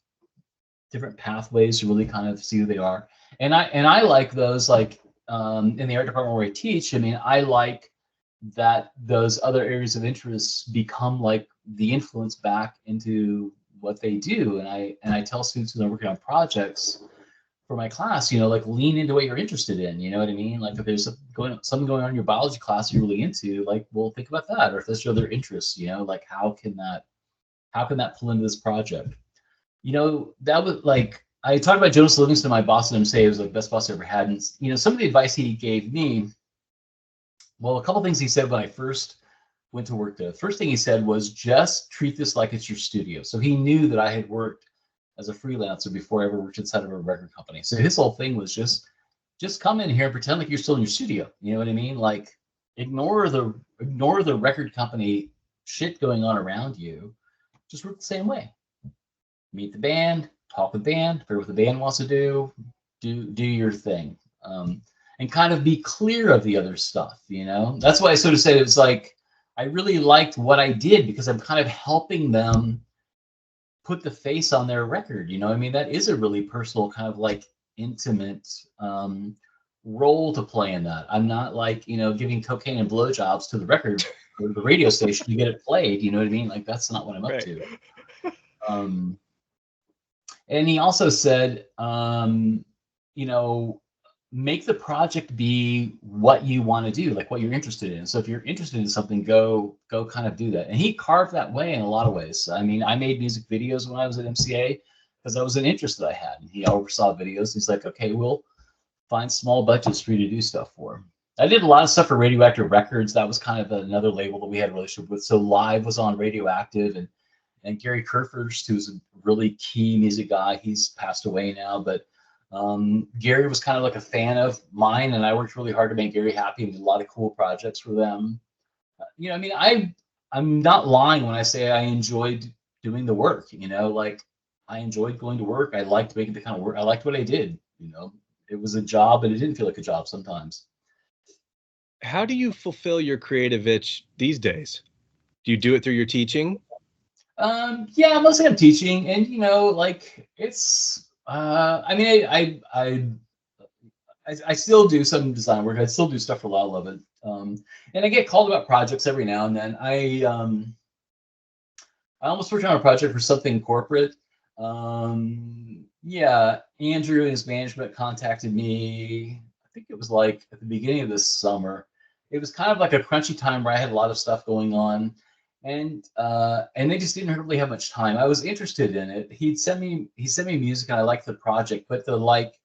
different pathways to really kind of see who they are. And I like those like in the art department where I teach. I mean, I like that those other areas of interest become like the influence back into what they do. And I tell students when they're working on projects for my class, like lean into what you're interested in. You know what I mean? Like if there's something going on in your biology class you're really into, like, well, think about that. Or if that's your other interest, like how can that pull into this project? That was like I talked about Jonas Livingston, my boss at MCA. He was like the best boss I ever had. And some of the advice he gave me, well, a couple things he said when I first went to work there. The first thing he said was just treat this like it's your studio. So he knew that I had worked as a freelancer before I ever worked inside of a record company. So his whole thing was just come in here and pretend like you're still in your studio. You know what I mean? Like ignore the record company shit going on around you. Just work the same way. Meet the band, talk with the band, figure what the band wants to do your thing. And kind of be clear of the other stuff, That's why I sort of said it was like I really liked what I did because I'm kind of helping them put the face on their record. I mean, that is a really personal kind of like intimate role to play in that. I'm not like, giving cocaine and blowjobs to the record or the radio station to get it played. You know what I mean? Like that's not what I'm up to. And he also said, make the project be what you want to do, like what you're interested in. So if you're interested in something, go kind of do that. And he carved that way in a lot of ways. I mean, I made music videos when I was at MCA because that was an interest that I had. And he oversaw videos. He's like, okay, we'll find small budgets for you to do stuff for. I did a lot of stuff for Radioactive Records. That was kind of another label that we had a relationship with. So Live was on Radioactive, and Gary Kurfürst, who's a really key music guy, he's passed away now, but Gary was kind of like a fan of mine, and I worked really hard to make Gary happy and did a lot of cool projects for them. I mean, I'm not lying when I say I enjoyed doing the work, like I enjoyed going to work. I liked making the kind of work. I liked what I did, It was a job, and it didn't feel like a job sometimes. How do you fulfill your creative itch these days? Do you do it through your teaching? Yeah, mostly I'm teaching, and like it's I mean I still do some design work. I still do stuff for La Love It. And I get called about projects every now and then. I almost worked on a project for something corporate. Yeah, Andrew and his management contacted me. I think it was like at the beginning of this summer. It was kind of like a crunchy time where I had a lot of stuff going on. And they just didn't really have much time. I was interested in it. He sent me music, and I liked the project, but the like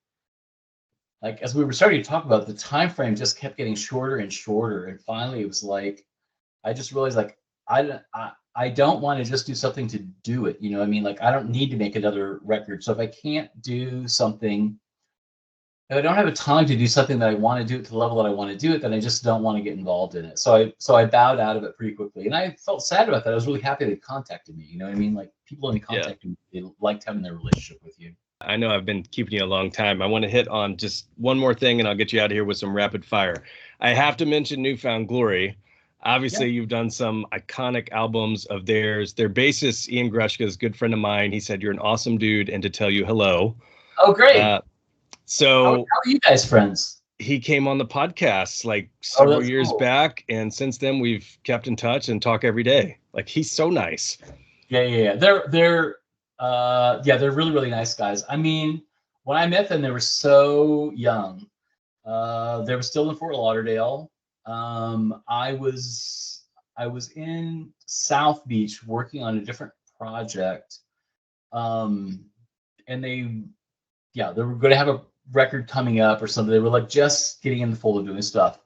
as we were starting to talk about, the time frame just kept getting shorter and shorter. And finally, it was like I just realized like I don't want to just do something to do it. You know what I mean? Like I don't need to make another record. So if I can't do something, if I don't have a time to do something that I want to do it to the level that I want to do it, then I just don't want to get involved in it. So I bowed out of it pretty quickly, and I felt sad about that. I was really happy they contacted me. You know what I mean? Like people only contact me, they liked having their relationship with you. I know I've been keeping you a long time. I want to hit on just one more thing, and I'll get you out of here with some rapid fire. I have to mention New Found Glory. Obviously, You've done some iconic albums of theirs. Their bassist, Ian Grushka, is a good friend of mine. He said, you're an awesome dude, and to tell you hello. Oh, great. So how are you guys friends? He came on the podcast like several years back, and since then we've kept in touch and talk every day. Like he's so nice. Yeah. They're really, really nice guys. I mean, when I met them, they were so young. They were still in Fort Lauderdale. I was in South Beach working on a different project. And they were going to have a record coming up or something. They were like just getting in the fold of doing stuff.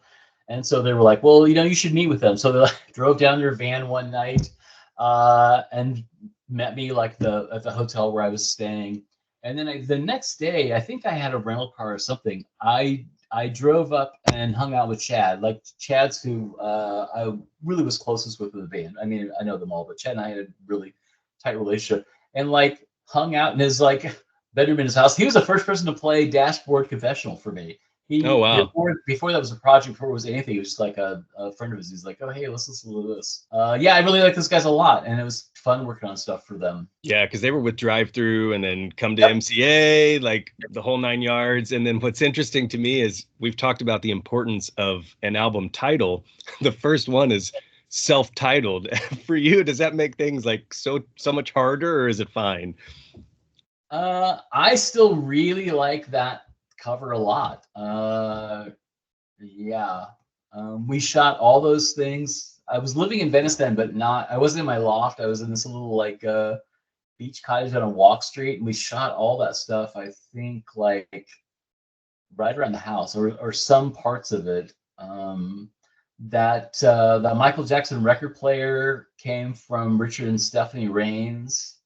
And so they were like, well, you should meet with them. So they like, drove down their van one night and met me like at the hotel where I was staying. And then the next day, I think I had a rental car or something. I drove up and hung out with Chad. Like Chad's who I really was closest with in the band. I mean, I know them all, but Chad and I had a really tight relationship. And like hung out in his like bedroom in his house. He was the first person to play Dashboard Confessional for me. Oh, wow. Before that was a project, before it was anything, it was just like a friend of his. He's like, oh, hey, let's listen to this. Yeah, I really like those guys a lot. And it was fun working on stuff for them. Yeah, because they were with Drive Through and then come to MCA, like the whole 9 yards. And then what's interesting to me is we've talked about the importance of an album title. The first one is self-titled. For you, does that make things like so much harder, or is it fine? I still really like that cover a lot. Yeah. We shot all those things. I was living in Venice then, but I wasn't in my loft. I was in this little like beach cottage on a walk street, and we shot all that stuff, I think like right around the house or some parts of it. That Michael Jackson record player came from Richard and Stephanie Rains.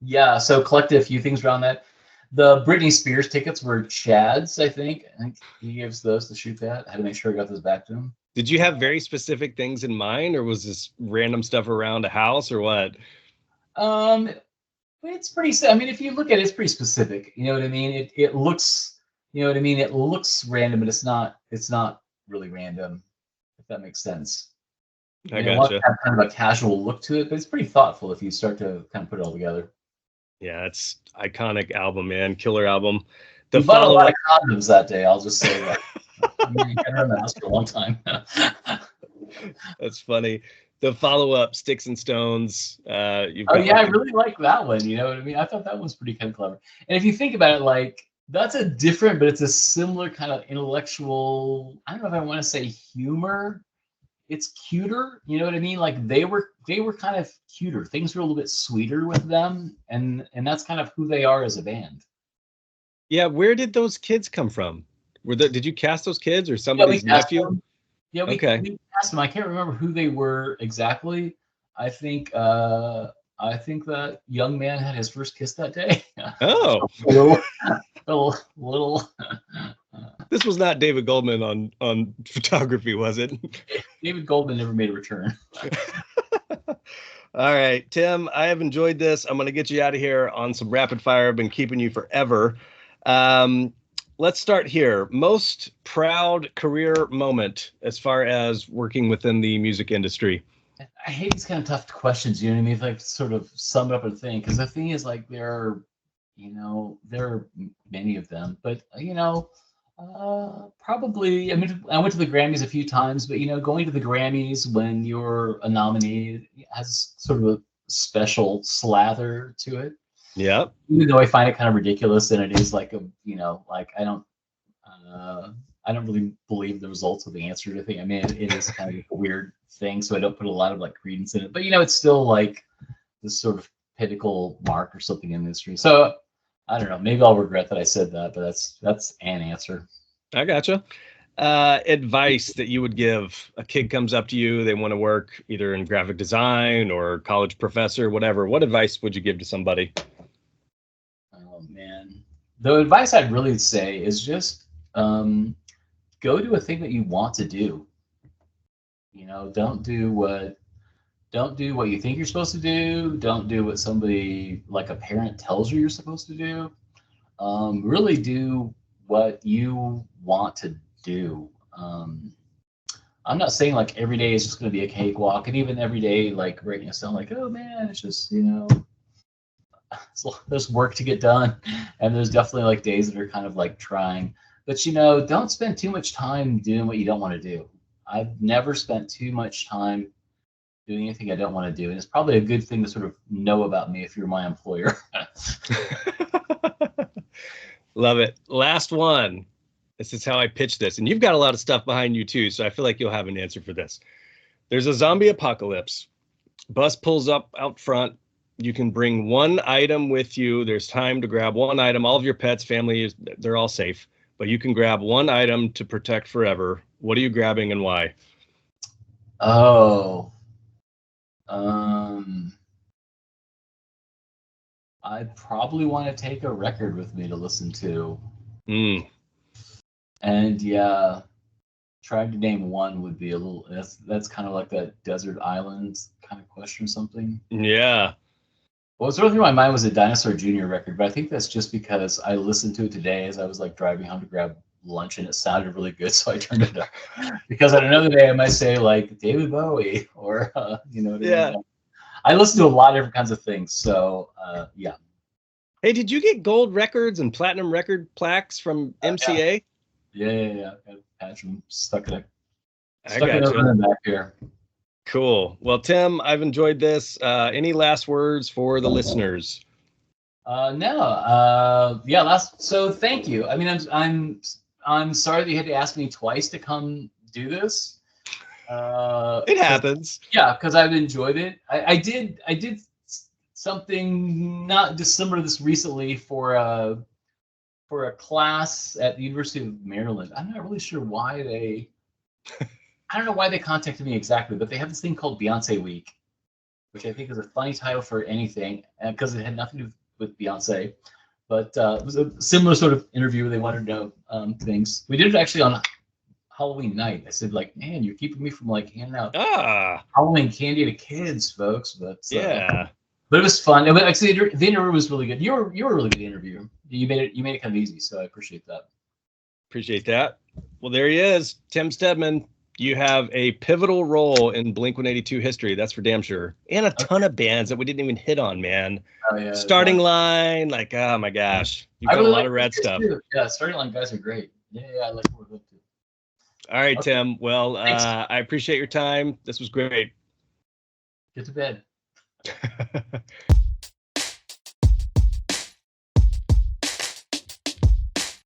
Yeah, so collected a few things around that. The Britney Spears tickets were Chad's, I think. I think he gives those to shoot that. I had to make sure I got those back to him. Did you have very specific things in mind, or was this random stuff around a house, or what? It's pretty. I mean, if you look at it, it's pretty specific. You know what I mean? It looks. You know what I mean? It looks random, but it's not. It's not really random. If that makes sense. I gotcha. Have kind of a casual look to it, but it's pretty thoughtful if you start to kind of put it all together. Yeah, it's iconic album, man. Killer album. You bought a lot of condoms that day. I'll just say that. I mean, you can run the house for a long time. That's funny. The follow-up, Sticks and Stones. I really like that one. You know what I mean? I thought that was pretty kind of clever. And if you think about it, like that's a different, but it's a similar kind of intellectual. I don't know if I want to say humor. It's cuter, you know what I mean? Like they were kind of cuter. Things were a little bit sweeter with them, and that's kind of who they are as a band. Yeah, where did those kids come from? Did you cast those kids or somebody's nephew? Yeah, we cast them. I can't remember who they were exactly. I think that young man had his first kiss that day. Oh, little. This was not David Goldman on photography, was it? David Goldman never made a return. All right, Tim, I have enjoyed this. I'm going to get you out of here on some rapid fire. I've been keeping you forever. Let's start here. Most proud career moment as far as working within the music industry. I hate these kind of tough questions. You know what I mean? If I sort of sum it up a thing, because the thing is, like, there are many of them, but probably. I mean, I went to the Grammys a few times, but going to the Grammys when you're a nominee has sort of a special slather to it. Yeah. Even though I find it kind of ridiculous, and it is like like I don't really believe the results of the answer to the thing. I mean, it is kind of a weird thing, so I don't put a lot of like credence in it. But it's still like this sort of pinnacle mark or something in the industry. So I don't know. Maybe I'll regret that I said that, but that's an answer. I gotcha. Advice that you would give a kid comes up to you, they want to work either in graphic design or college professor, whatever. What advice would you give to somebody? Oh man, the advice I'd really say is just go do a thing that you want to do. Don't do what you think you're supposed to do. Don't do what somebody like a parent tells you you're supposed to do. Really do what you want to do. I'm not saying like every day is just going to be a cakewalk, and even every day like writing a song like, oh man, it's just there's work to get done, and there's definitely like days that are kind of like trying. But don't spend too much time doing what you don't want to do. I've never spent too much time doing anything I don't want to do, and it's probably a good thing to sort of know about me if you're my employer. Love it. Last one. This is how I pitch this, and you've got a lot of stuff behind you too, so I feel like you'll have an answer for this. There's a zombie apocalypse. Bus pulls up out front. You can bring one item with you. There's time to grab one item. All of your pets, family, they're all safe. but you can grab one item to protect forever. What are you grabbing and why? Oh, I'd probably want to take a record with me to listen to. And yeah, trying to name one would be a little, that's kind of like that desert island kind of question or something. Yeah. What was running through my mind was a Dinosaur Jr. record, but I think that's just because I listened to it today as I was like driving home to grab lunch, and it sounded really good, so I turned it up. Because on another day I might say like David Bowie or you know what I mean? Yeah. I listen to a lot of different kinds of things, so yeah. Hey, did you get gold records and platinum record plaques from MCA? Yeah. Got a patch them stuck in I got you. the back here. Cool. Well, Tim, I've enjoyed this. Any last words for the listeners? No. Yeah. So thank you. I mean, I'm sorry that you had to ask me twice to come do this. It happens. Yeah, because I've enjoyed it. I did something not dissimilar this recently for a class at the University of Maryland. I'm not really sure why I don't know why they contacted me exactly, but they have this thing called Beyonce Week, which I think is a funny title for anything, because it had nothing to do with Beyonce. But it was a similar sort of interview where they wanted to know things. We did it actually on Halloween night. I said, like, man, you're keeping me from like handing out Halloween candy to kids, folks. But yeah, but it was fun. But actually, the interview was really good. You were a really good interview. You made it kind of easy, so I appreciate that. Appreciate that. Well, there he is, Tim Stedman. You have a pivotal role in Blink-182 history, that's for damn sure, and a ton of bands that we didn't even hit on, man. Oh yeah. Starting Line, like, oh my gosh, you've got really a lot of rad stuff. Too. Yeah, Starting Line guys are great. Yeah, I like what we're up to. All right, okay. Tim. Well, I appreciate your time. This was great. Get to bed.